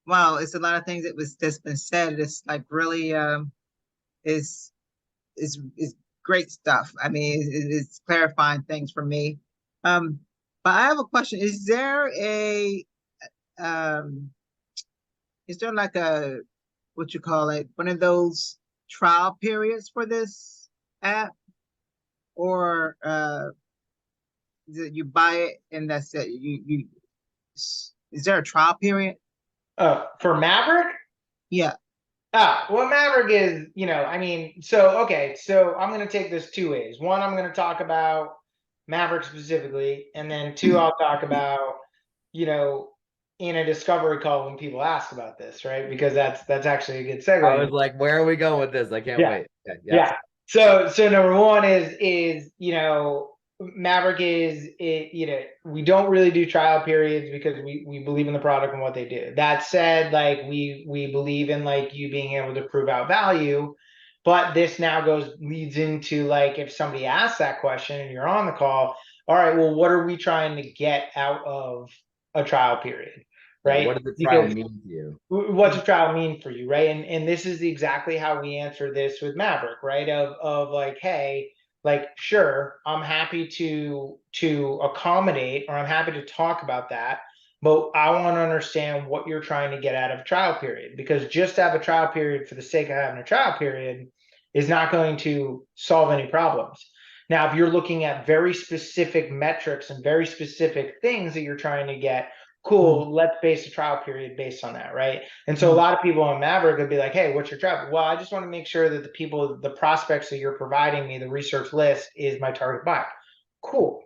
wow, it's a lot of things that's been said. It's like really, is great stuff. I mean, it's clarifying things for me. But I have a question. Um, is there like a, what you call it, one of those trial periods for this app? Or, you buy it and that's it? Is there a trial period? For Maverick? Yeah. Well, Maverick is, I mean, okay, so I'm going to take this two ways. One, I'm going to talk about Maverick specifically, and then two, I'll talk about, in a discovery call when people ask about this, right? Because that's actually a good segue. I was like, where are we going with this? I can't wait. Yeah. So number one is Maverick is we don't really do trial periods because we believe in the product and what they do. That said, like we believe in like you being able to prove out value, but this now leads into like if somebody asks that question and you're on the call, all right, well, what are we trying to get out of a trial period? Right? What does the trial mean to you? What's a trial mean for you, right? And this is exactly how we answer this with Maverick, right? Of like, hey, like, sure, I'm happy to accommodate, or I'm happy to talk about that, but I want to understand what you're trying to get out of a trial period, because just to have a trial period for the sake of having a trial period is not going to solve any problems. Now, if you're looking at very specific metrics and very specific things that you're trying to get, cool, let's base a trial period based on that, right? And so a lot of people on Maverick would be like, hey, what's your trial? Well, I just want to make sure that the prospects that you're providing me, the research list, is my target buyer. Cool.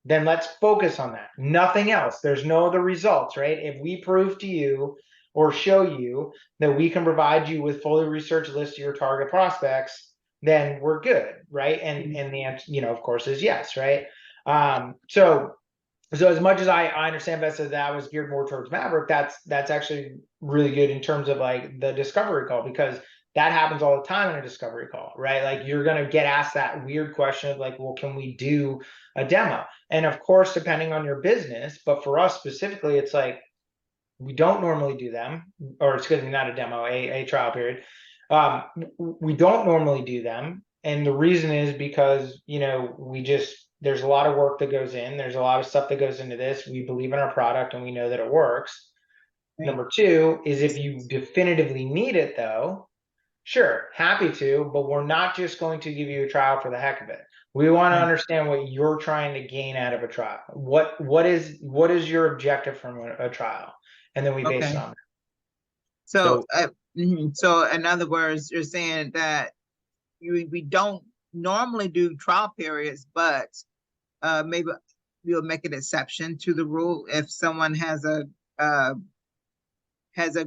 Then let's focus on that. Nothing else. There's no other results, right? If we prove to you or show you that we can provide you with fully researched list of your target prospects, then we're good, right? And the answer, of course, is yes, right? So as much as I understand that was geared more towards Maverick, that's actually really good in terms of like the discovery call, because that happens all the time in a discovery call, right? Like you're going to get asked that weird question of like, well, can we do a demo? And of course, depending on your business, but for us specifically, it's like, we don't normally do them, or it's going to be not a demo, a trial period. We don't normally do them. And the reason is because, there's a lot of work that goes in. There's a lot of stuff that goes into this. We believe in our product and we know that it works. Right. Number two is if you definitively need it though, sure, happy to, but we're not just going to give you a trial for the heck of it. We want to understand what you're trying to gain out of a trial. What is your objective from a trial? And then we base it on that. So in other words, you're saying that we don't normally do trial periods, but maybe we'll make an exception to the rule if someone has a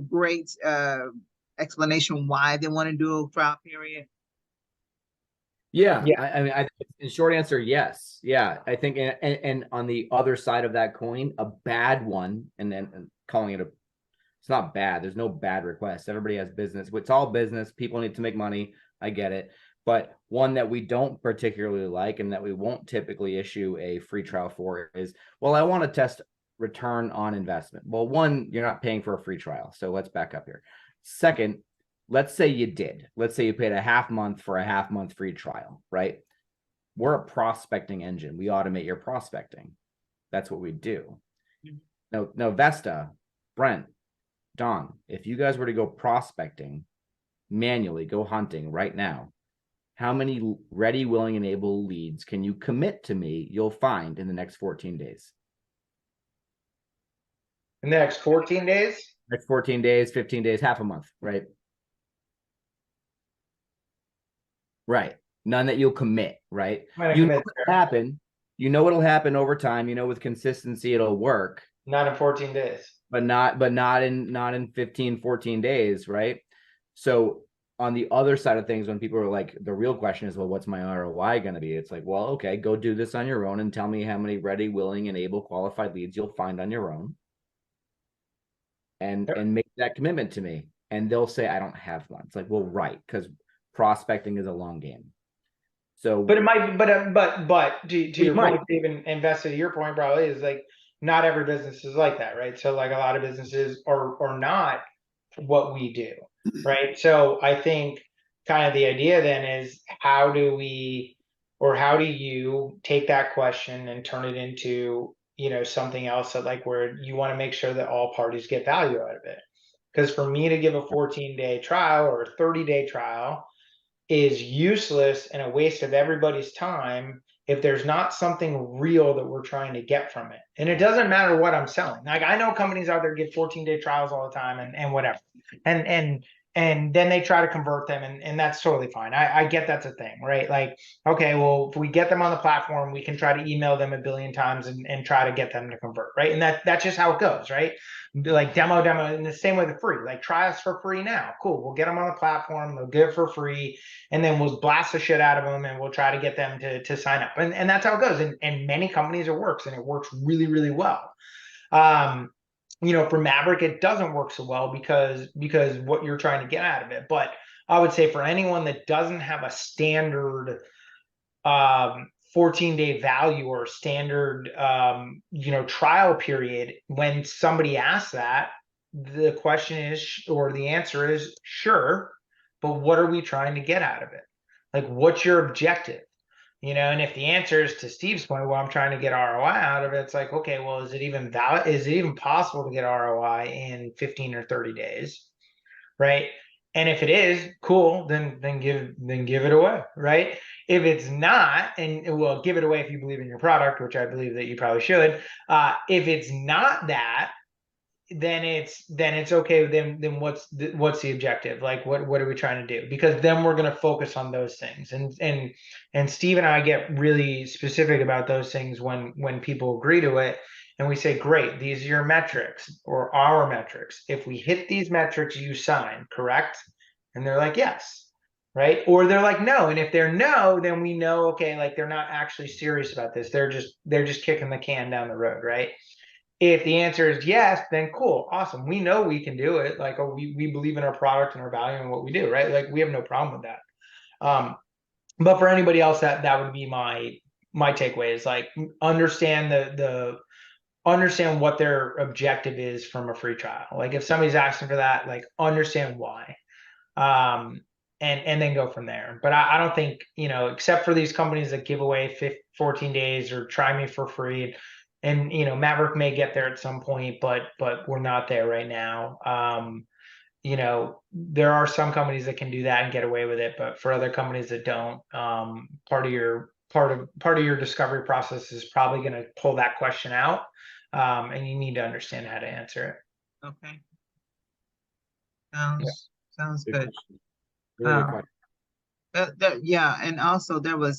great explanation why they want to do a trial period. Yeah. I mean, in short answer, yes. Yeah, I think, and on the other side of that coin, a bad one, and calling it it's not bad. There's no bad request. Everybody has business. It's all business. People need to make money. I get it. But one that we don't particularly like and that we won't typically issue a free trial for is, well, I want to test return on investment. Well, one, you're not paying for a free trial. So let's back up here. Second, let's say you did. Let's say you paid a half month for a half month free trial, right? We're a prospecting engine. We automate your prospecting. That's what we do. No, Vesta, Brent, Don, if you guys were to go prospecting manually, go hunting right now, how many ready, willing, and able leads can you commit to me you'll find in the next 14 days? In the next 14 days? Next 14 days, 15 days, half a month, right? Right. None that you'll commit, right? I'm gonna You know commit what'll happen. You know what'll happen over time. You know, with consistency, it'll work, not in 14 days. but not in 15, 14 days, right? So on the other side of things, when people are like, the real question is, well, what's my ROI going to be? It's like, well, okay, go do this on your own and tell me how many ready, willing, and able qualified leads you'll find on your own. And make that commitment to me. And they'll say, I don't have one. It's like, well, right, because prospecting is a long game. So, But it might, but to your might. point, even invested to your point, probably is like not every business is like that, right? So like a lot of businesses are not what we do, right? So I think kind of the idea then is how do you take that question and turn it into, something else that like where you want to make sure that all parties get value out of it. Because for me to give a 14-day trial or a 30-day trial is useless and a waste of everybody's time if there's not something real that we're trying to get from it. And it doesn't matter what I'm selling. Like I know companies out there give 14-day trials all the time and whatever. And then they try to convert them and that's totally fine. I get that's a thing, right? Like, okay, well, if we get them on the platform, we can try to email them a billion times and try to get them to convert, right? And that's just how it goes, right? Like demo, in the same way the free, like try us for free now. Cool. We'll get them on the platform. They'll get it for free. And then we'll blast the shit out of them and we'll try to get them to sign up. And that's how it goes. And many companies it works and it works really, really well. For Maverick, it doesn't work so well because what you're trying to get out of it. But I would say for anyone that doesn't have a standard 14-day value or standard trial period, when somebody asks that, the question is, or the answer is sure, but what are we trying to get out of it? Like, what's your objective? And if the answer is to Steve's point, well, I'm trying to get ROI out of it, it's like, okay, well, is it even valid? Is it even possible to get ROI in 15 or 30 days? Right. And if it is, cool, then give it away. Right. If it's not, and well, give it away if you believe in your product, which I believe that you probably should. If it's not that, then it's okay. Then what's the objective? Like what are we trying to do? Because then we're going to focus on those things. And Steve and I get really specific about those things when people agree to it. And we say, great, these are your metrics or our metrics. If we hit these metrics, you sign, correct? And they're like, yes. Right. Or they're like, no. And if they're no, then we know, okay, like they're not actually serious about this. They're just kicking the can down the road. Right. If the answer is yes, then cool, awesome. We know we can do it. Like, oh, we believe in our product and our value and what we do, right? Like, we have no problem with that. But for anybody else, that would be my takeaway is like understand understand what their objective is from a free trial. Like, if somebody's asking for that, like understand why, and then go from there. But I don't think except for these companies that give away 14 days or try me for free. And Maverick may get there at some point, but we're not there right now. There are some companies that can do that and get away with it, but for other companies that don't, part of your discovery process is probably going to pull that question out, and you need to understand how to answer it. Okay. Sounds good. Really good question. Yeah, and also there were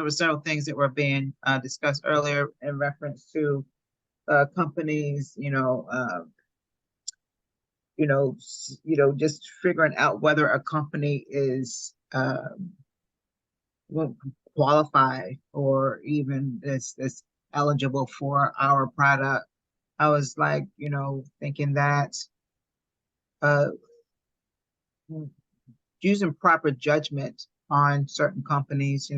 several things that were being discussed earlier in reference to companies, just figuring out whether a company is qualified or even is eligible for our product. I was like, thinking that using proper judgment on certain companies,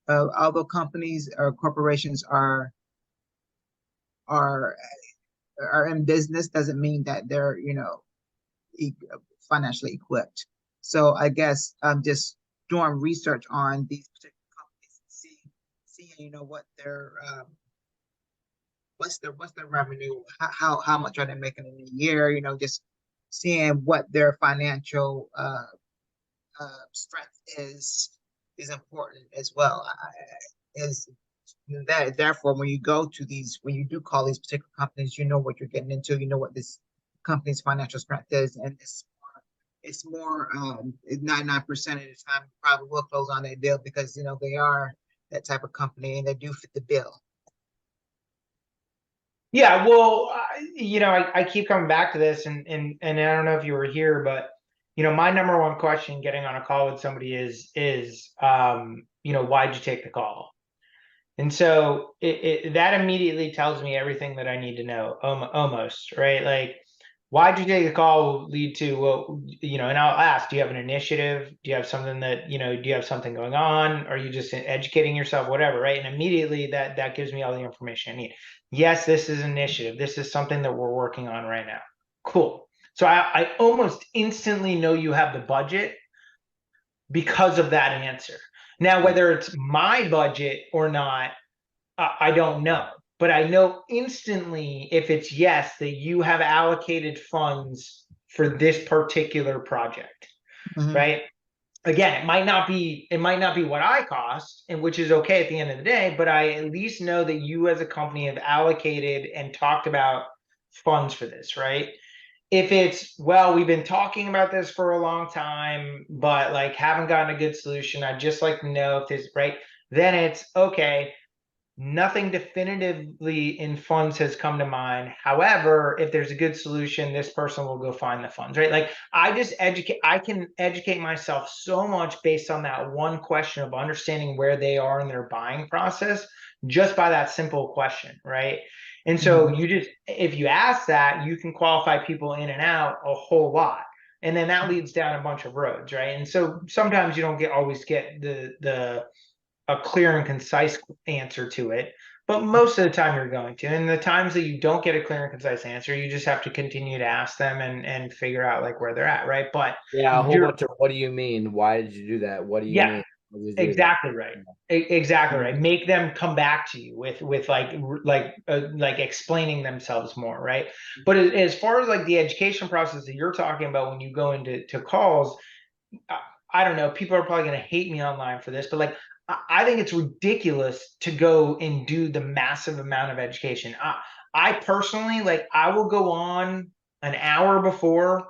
although companies or corporations are in business, doesn't mean that they're, financially equipped. So I guess I'm just doing research on these particular companies, seeing, what their what's their revenue, how much are they making in a year, just seeing what their financial strength is important as well. Is that therefore when you go to these, when you do call these particular companies, you know what you're getting into, you know what this company's financial strength is, and it's more 99% of the time probably will close on their deal because you know they are that type of company and they do fit the bill. Yeah, well, I keep coming back to this, and I don't know if you were here, but my number one question getting on a call with somebody is why'd you take the call? And so that immediately tells me everything that I need to know, almost, right? Like, why'd you take the call will lead to, well, and I'll ask, do you have an initiative? Do you have something that, do you have something going on? Are you just educating yourself, whatever, right? And immediately that gives me all the information I need. Yes, this is an initiative. This is something that we're working on right now. Cool. So I almost instantly know you have the budget because of that answer. Now, whether it's my budget or not, I don't know. But I know instantly if it's yes, that you have allocated funds for this particular project, right? Again, it might not be what I cost, and which is okay at the end of the day, but I at least know that you as a company have allocated and talked about funds for this, right? If it's, well, we've been talking about this for a long time, but like haven't gotten a good solution, I'd just like to know if this, right? Then it's okay. Nothing definitively in funds has come to mind. However, if there's a good solution, this person will go find the funds, right? Like I can educate myself so much based on that one question of understanding where they are in their buying process, just by that simple question, right? And so if you ask that, you can qualify people in and out a whole lot. And then that leads down a bunch of roads, right? And so sometimes you don't always get a clear and concise answer to it, but most of the time you're going to. And the times that you don't get a clear and concise answer, you just have to continue to ask them and figure out like where they're at, right? But yeah, a whole bunch of what do you mean? Why did you do that? What do you mean? Exactly right. Exactly right. Make them come back to you with like explaining themselves more, right? But as far as like the education process that you're talking about when you go into calls, I don't know, people are probably going to hate me online for this, but like I think it's ridiculous to go and do the massive amount of education. I personally, like, I will go on an hour before,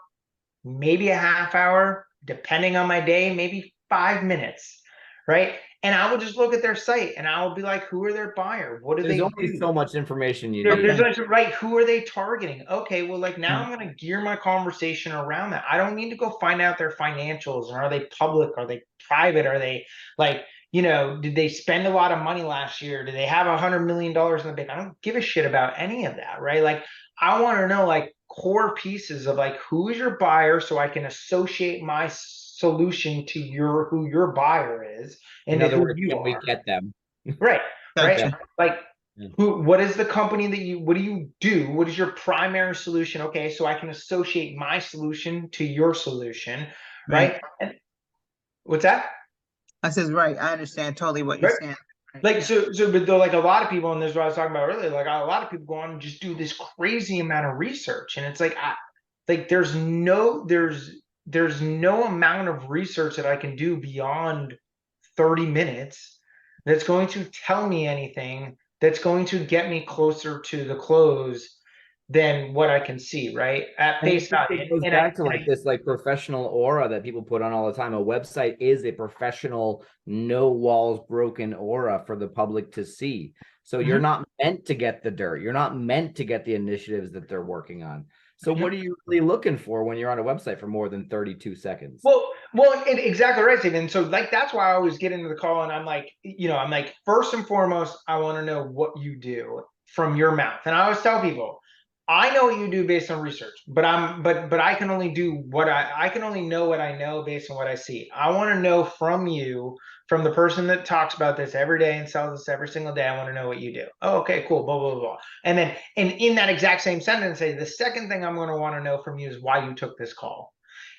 maybe a half hour, depending on my day, maybe 5 minutes, right? And I will just look at their site and I will be like, who are their buyer? What do they do? There's only so much information you There's need. like, right, who are they targeting? Okay, well, like now I'm going to gear my conversation around that. I don't need to go find out their financials and are they public? Are they private? Are they like, did they spend a lot of money last year? Do they have $100 million in the bank? I don't give a shit about any of that, right? Like I want to know like core pieces of like who is your buyer so I can associate my solution to who your buyer is and in other who words, you can we are. get them? Right. Right. Gotcha. Like what is the company what do you do? What is your primary solution? Okay, so I can associate my solution to your solution, right? And what's that? I says, right. I understand totally what you're Right. saying. Like Yeah. but though, like a lot of people, and this is what I was talking about earlier, like a lot of people go on and just do this crazy amount of research, and it's like there's no amount of research that I can do beyond 30 minutes that's going to tell me anything that's going to get me closer to the close than what I can see, right? At And face value. it goes back to like this like professional aura that people put on all the time. A website is a professional, no walls broken aura for the public to see. So you're not meant to get the dirt. You're not meant to get the initiatives that they're working on. So what are you really looking for when you're on a website for more than 32 seconds? Well, exactly right, Steve. And so like that's why I always get into the call and I'm like, I'm like, first and foremost, I want to know what you do from your mouth. And I always tell people, I know what you do based on research, but I can only do what I can only know what I know based on what I see. I want to know from you, from the person that talks about this every day and sells this every single day. I want to know what you do. Oh, okay, cool, blah, blah, blah. And then, and in that exact same sentence, say the second thing I'm going to want to know from you is why you took this call.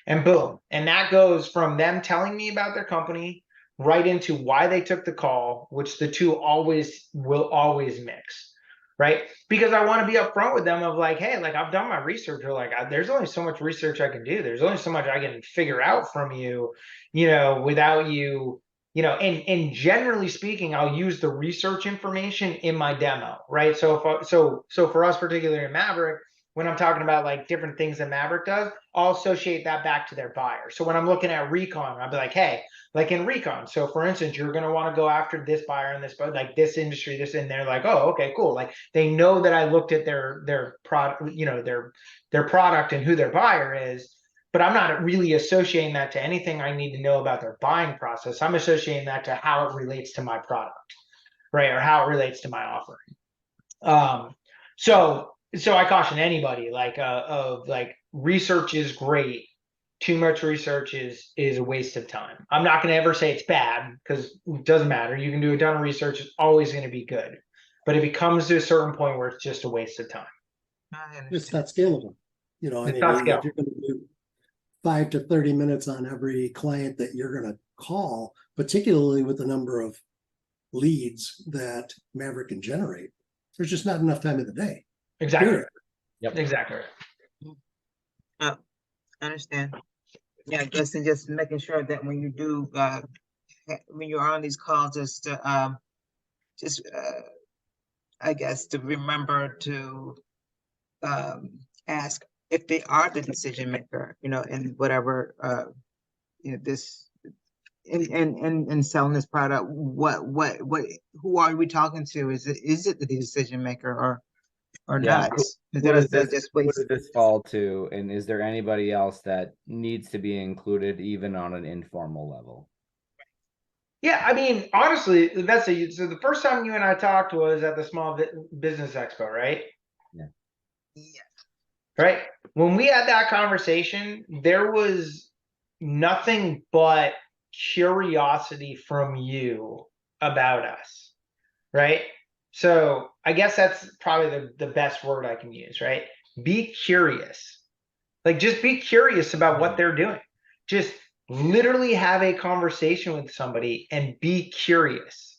And boom. And that goes from them telling me about their company right into why they took the call, which the two will always mix. right? Because I want to be upfront with them of like, hey, like I've done my research, or like there's only so much research I can do. There's only so much I can figure out from you, without you, and generally speaking, I'll use the research information in my demo, right? So for us, particularly in Maverick, when I'm talking about like different things that Maverick does, I'll associate that back to their buyer. So when I'm looking at recon, I'll be like, hey, like in recon. So for instance, you're going to want to go after this buyer and this, like this industry, this, and they're like, oh, okay, cool. Like they know that I looked at their product, their product and who their buyer is, but I'm not really associating that to anything I need to know about their buying process. I'm associating that to how it relates to my product, right? Or how it relates to my offering. So I caution anybody like of like research is great. Too much research is a waste of time. I'm not going to ever say it's bad because it doesn't matter. You can do a ton of research. It's always going to be good. But if it comes to a certain point where it's just a waste of time, It's not scalable. I it's mean, not if scalable. you're gonna do 5 to 30 minutes on every client that you're gonna call, particularly with the number of leads that Maverick can generate, there's just not enough time in the day. Exactly. Period. Yep. Exactly. I understand. Yeah, I guess and just making sure that when you do, when you're on these calls, I guess to remember to ask if they are the decision maker, in whatever, this, in selling this product, who are we talking to? Is it the decision maker or Yeah. not? Who Instead does of this, just who waste. does this fall to? And is there anybody else that needs to be included even on an informal level? Yeah, I mean, honestly, so the first time you and I talked was at the Small Business Expo, right? Yeah. Right. When we had that conversation, there was nothing but curiosity from you about us, right? So I guess that's probably the best word I can use, right? Be curious. Like just be curious about what they're doing. Just literally have a conversation with somebody and be curious.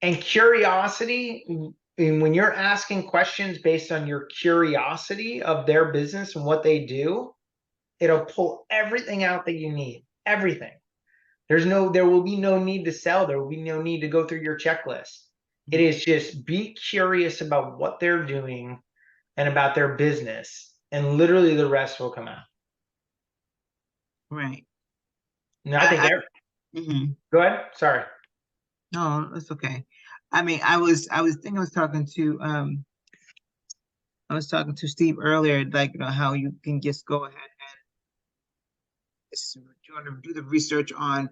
And curiosity, and when you're asking questions based on your curiosity of their business and what they do, it'll pull everything out that you need. Everything. There will be no need to sell. There will be no need to go through your checklist. It is just be curious about what they're doing and about their business, and literally the rest will come out. Right. No, I think Mhm. go ahead. Sorry. No, that's okay. I mean, I was talking to Steve earlier, like, how you can just go ahead and you want to do the research on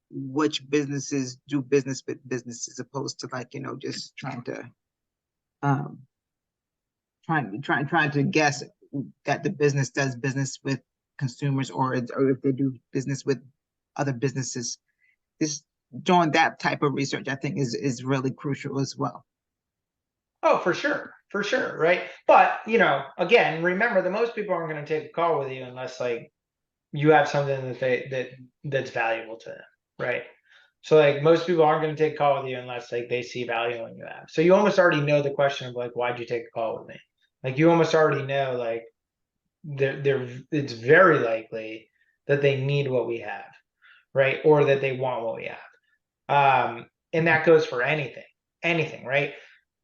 which businesses do business with business, as opposed to like, just trying to guess that the business does business with consumers, or if they do business with other businesses. This Doing that type of research, I think, is really crucial as well. Oh, for sure, right? But again, remember that most people aren't going to take a call with you unless like you have something that's valuable to them, right? So like most people aren't going to take a call with you unless like they see value in you have. So you almost already know the question of like, why'd you take a call with me? Like you almost already know like it's very likely that they need what we have, right? Or that they want what we have. And that goes for anything, right?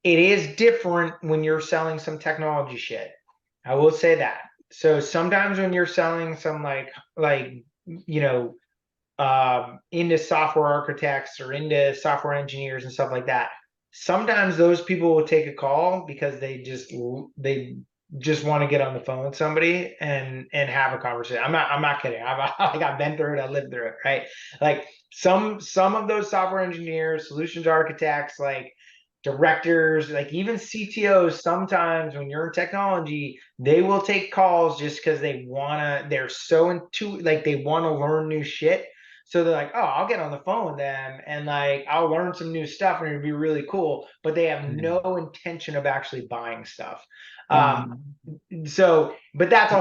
It is different when you're selling some technology shit. I will say that. So sometimes when you're selling some into software architects or into software engineers and stuff like that, sometimes those people will take a call because they just want to get on the phone with somebody and have a conversation. I'm not kidding. I've been through it. I lived through it, right? Like some of those software engineers, solutions architects, like directors, like even CTOs, sometimes when you're in technology, they will take calls just because they're so into, like, they want to learn new shit. So they're like, oh, I'll get on the phone with them and like I'll learn some new stuff and it'll be really cool. But they have no intention of actually buying stuff. But that's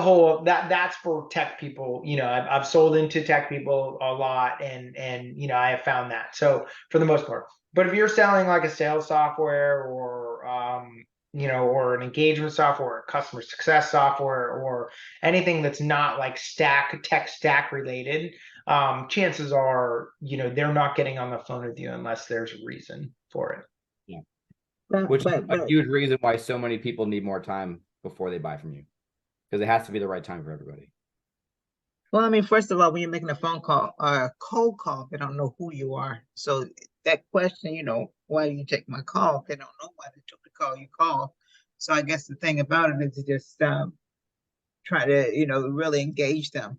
that's for tech people. I've sold into tech people a lot, and I have found that. So for the most part. But if you're selling like a sales software or you know, or an engagement software, or customer success software, or anything that's not like tech stack related, chances are, you know, they're not getting on the phone with you unless there's a reason for it. Which is a But huge reason why so many people need more time before they buy from you, because it has to be the right time for everybody. well, I mean, first of all, when you're making a phone call or a cold call, they don't know who you are. So that question, you know, why do you take my call? They don't know why they took the call you call. So I guess the thing about it is to just try to, you know, really engage them,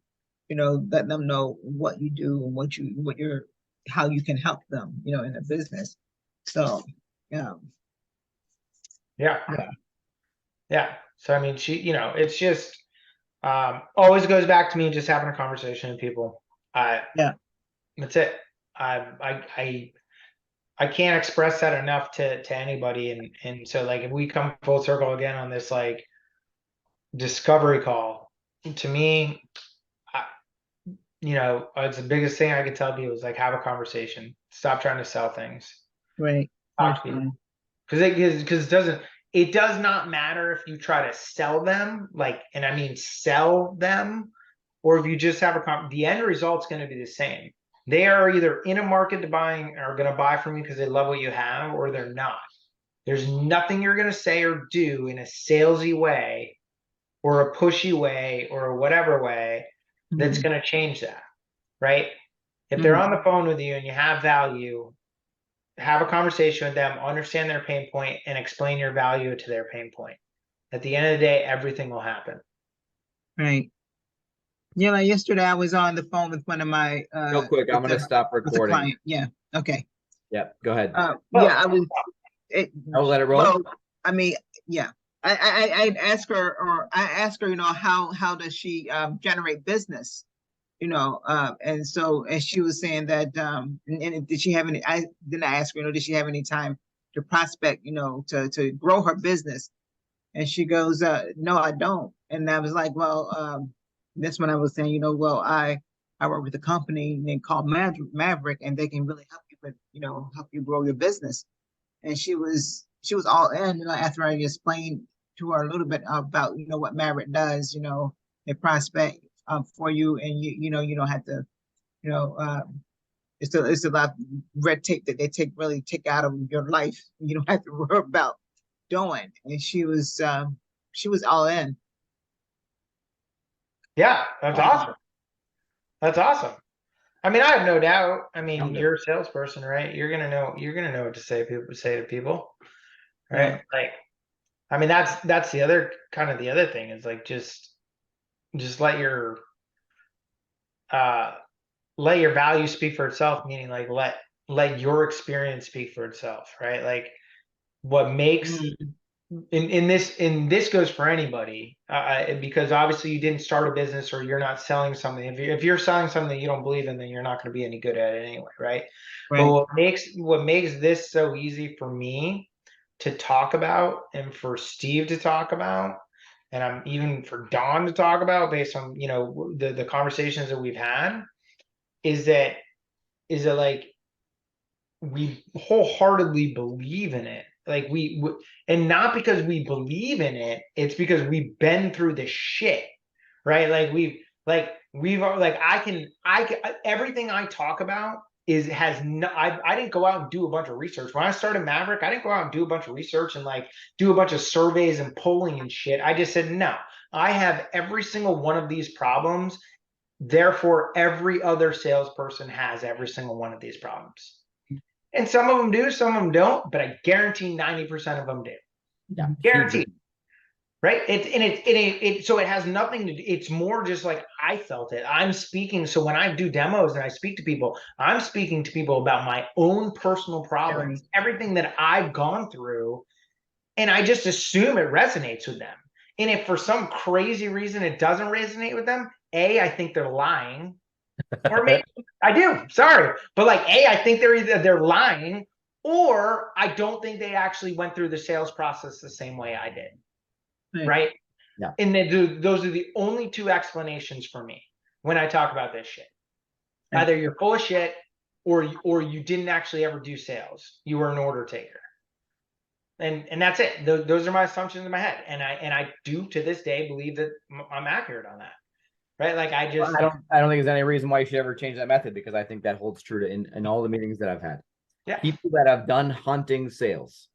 you know, let them know what you do and what you're, how you can help them, you know, in the business. So, yeah. Yeah. Yeah. Yeah. So, I mean, you know, it's just, always goes back to me just having a conversation with people. Yeah. That's it. I can't express that enough to anybody. And so like, if we come full circle again on this, like, discovery call, to me, you know, it's the biggest thing I could tell people is like, have a conversation. Stop trying to sell things. Right. Talk to people. Because it does not matter if you try to sell them, like, and I mean sell them, or if you just have the end result's going to be the same. They are either in a market to buying or going to buy from you because they love what you have, or they're not. There's nothing you're going to say or do in a salesy way or a pushy way or a whatever way that's going to change that, right? If they're on the phone with you and you have value, have a conversation with them, understand their pain point, and explain your value to their pain point. At the end of the day, everything will happen. Right. You know, yesterday I was on the phone with one of my Real quick, I'm going to stop with a recording. client. Yeah. Okay. Yep, go ahead. Yeah, I was. I'll let it roll. Well, I mean, yeah. I asked her, you know, how does she generate business? You know, and she was saying that and did she have any, I ask her, you know, did she have any time to prospect, you know, to grow her business? And she goes, no, I don't. And I was like, well, that's when I was saying, you know, well, I work with a company named called Maverick, and they can really help you with, you know, help you grow your business. And she was all in, you know, after I explained to her a little bit about, you know, what Maverick does, you know, they prospect for you, and you know, you don't have to, you know, it's a lot of red tape that they take out of your life. You don't have to worry about doing. And she was all in. Yeah, that's awesome. That's awesome. I mean, I have no doubt. I mean, you're a salesperson, right? You're gonna know what to say to people, right? Yeah. Like, I mean, that's the other kind of the other thing is like just let your value speak for itself, meaning like let your experience speak for itself, right? Like what makes in this goes for anybody, because obviously you didn't start a business or you're not selling something. If you're selling something you don't believe in, then you're not going to be any good at it anyway, right? But what makes this so easy for me to talk about, and for Steve to talk about, and I'm even for Don to talk about, based on, you know, the conversations that we've had, is that like we wholeheartely believe in it. Like and not because we believe in it, it's because we've been through the shit, right? I can everything I talk about I didn't go out and do a bunch of research. When I started Maverick, I didn't go out and do a bunch of research and like do a bunch of surveys and polling and shit. I just said, no, I have every single one of these problems. Therefore, every other salesperson has every single one of these problems. And some of them do, some of them don't, but I guarantee 90% of them do. Yeah, guaranteed. Right? So it has nothing to do, it's more just like I felt it. I'm speaking. So when I do demos and I speak to people, I'm speaking to people about my own personal problems, everything that I've gone through, and I just assume it resonates with them. And if for some crazy reason it doesn't resonate with them, I think they're lying. Or maybe I do, sorry. But like, I think they're lying, or I don't think they actually went through the sales process the same way I did. Right? Yeah. And those are the only two explanations for me when I talk about this shit. Either you're full of shit, or you didn't actually ever do sales. You were an order taker. And that's it. Those are my assumptions in my head, and I do to this day believe that I'm accurate on that, right? Like I just I don't think there's any reason why you should ever change that method, because I think that holds true to in all the meetings that I've had. yeah. People that have done hunting sales,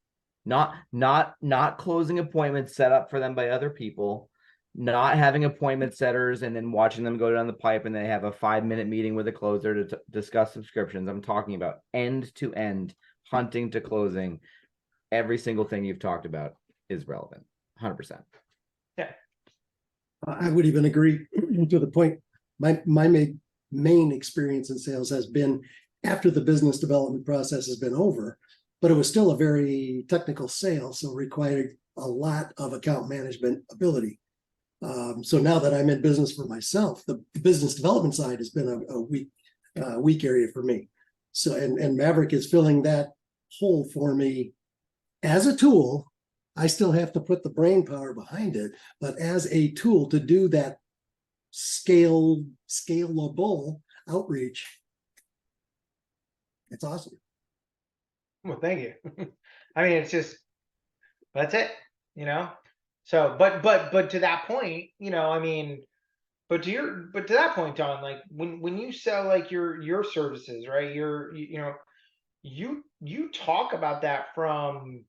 not closing appointments set up for them by other people, not having appointment setters and then watching them go down the pipe and they have a 5-minute meeting with a closer to discuss subscriptions. I'm talking about end to end, hunting to closing. Every single thing you've talked about is relevant, 100%. Yeah. I would even agree to the point. My main experience in sales has been after the business development process has been over, but it was still a very technical sale, so required a lot of account management ability. So now that I'm in business for myself, the business development side has been a weak area for me. So and Maverick is filling that hole for me as a tool. I still have to put the brain power behind it, but as a tool to do that scalable outreach, it's awesome. Well, thank you. I mean, it's just that's it, you know. So, but to that point, you know, I mean, but to that point, Don, like when you sell like your services, right? You know, you talk about that from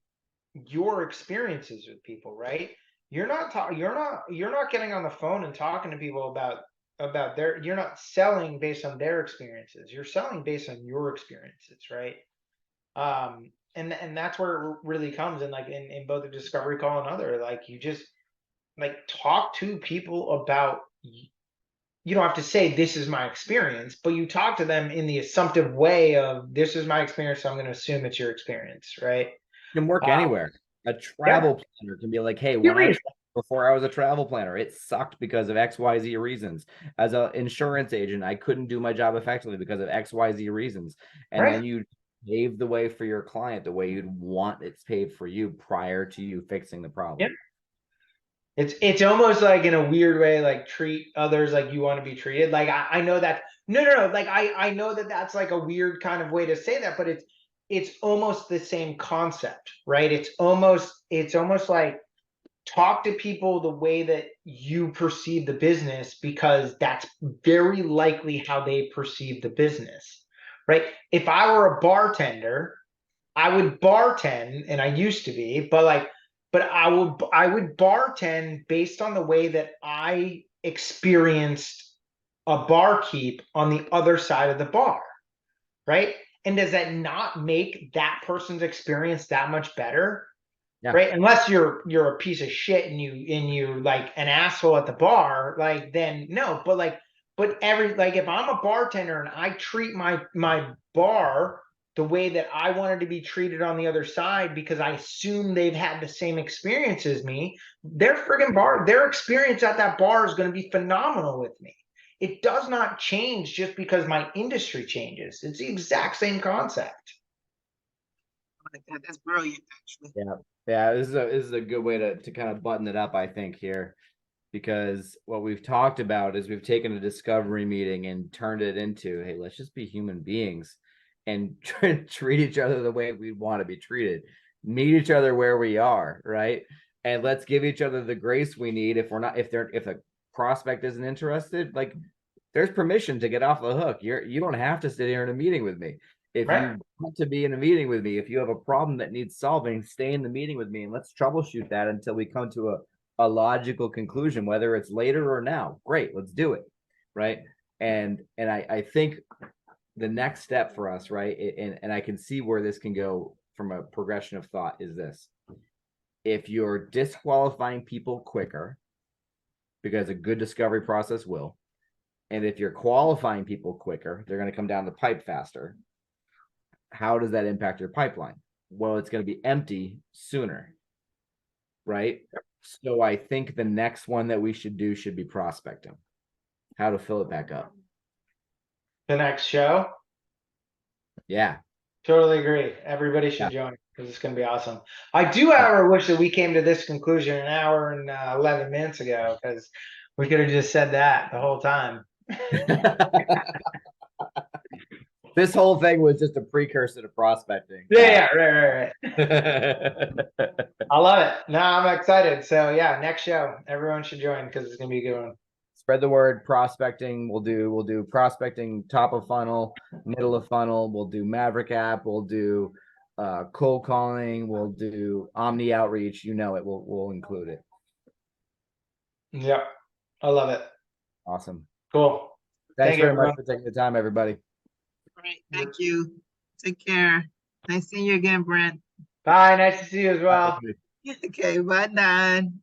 your experiences with people, right? You're not getting on the phone and talking to people about their, you're not selling based on their experiences. You're selling based on your experiences, right? And that's where it really comes in, like in both the discovery call and other, like you just like talk to people about, you don't have to say this is my experience, but you talk to them in the assumptive way of this is my experience, so I'm going to assume it's your experience, right? Can work anywhere. A Yeah. travel planner can be like, hey, when Period. before I was a travel planner, it sucked because of XYZ reasons. As an insurance agent, I couldn't do my job effectively because of XYZ reasons. And Right. then you pave the way for your client the way you'd want it's paved for you prior to you fixing the problem. Yep. It's almost like in a weird way, like treat others like you want to be treated. Like I know that no. Like I know that that's like a weird kind of way to say that, but it's almost the same concept, right? It's almost like talk to people the way that you perceive the business, because that's very likely how they perceive the business, right? If I were a bartender, I would bartend, and I used to be, but I would bartend based on the way that I experienced a barkeep on the other side of the bar, right? And does that not make that person's experience that much better? Yeah. Right? Unless you're a piece of shit and you like an asshole at the bar, like then no. But if I'm a bartender and I treat my bar the way that I wanted to be treated on the other side, because I assume they've had the same experience as me, their experience at that bar is going to be phenomenal with me. It does not change just because my industry changes. It's the exact same concept. That's brilliant, actually. Yeah, this is a good way to kind of button it up, I think, here, because what we've talked about is we've taken a discovery meeting and turned it into, hey, let's just be human beings and treat each other the way we want to be treated, meet each other where we are, right? And let's give each other the grace we need. If a prospect isn't interested, like there's permission to get off the hook. You don't have to sit here in a meeting with me. If Right. you want to be in a meeting with me, if you have a problem that needs solving, stay in the meeting with me and let's troubleshoot that until we come to a logical conclusion, whether it's later or now. Great, let's do it. Right. And I think the next step for us, right, and I can see where this can go from a progression of thought, is this. If you're disqualifying people quicker, because a good discovery process will, and if you're qualifying people quicker, they're going to come down the pipe faster. How does that impact your pipeline? Well, it's going to be empty sooner, right? So I think the next one that we should do should be prospecting. How to fill it back up. The next show. Yeah. Totally agree. Everybody should join because it's going to be awesome. I do, however, wish that we came to this conclusion an hour and 11 minutes ago, because we could have just said that the whole time. This whole thing was just a precursor to prospecting. Yeah, right. I love it. No, I'm excited. So yeah, next show, everyone should join because it's gonna be a good one. Spread the word. Prospecting. We'll do prospecting, top of funnel, middle of funnel. We'll do MaverickApp. We'll do cold calling. We'll do omni outreach. You know it. We'll include it. Yep, I love it. Awesome. Cool. Thanks Thank you, very much everyone. for taking the time, everybody. Great, thank you. Take care. Nice seeing you again, Brent. Bye. Nice to see you as well. Okay, bye, Don.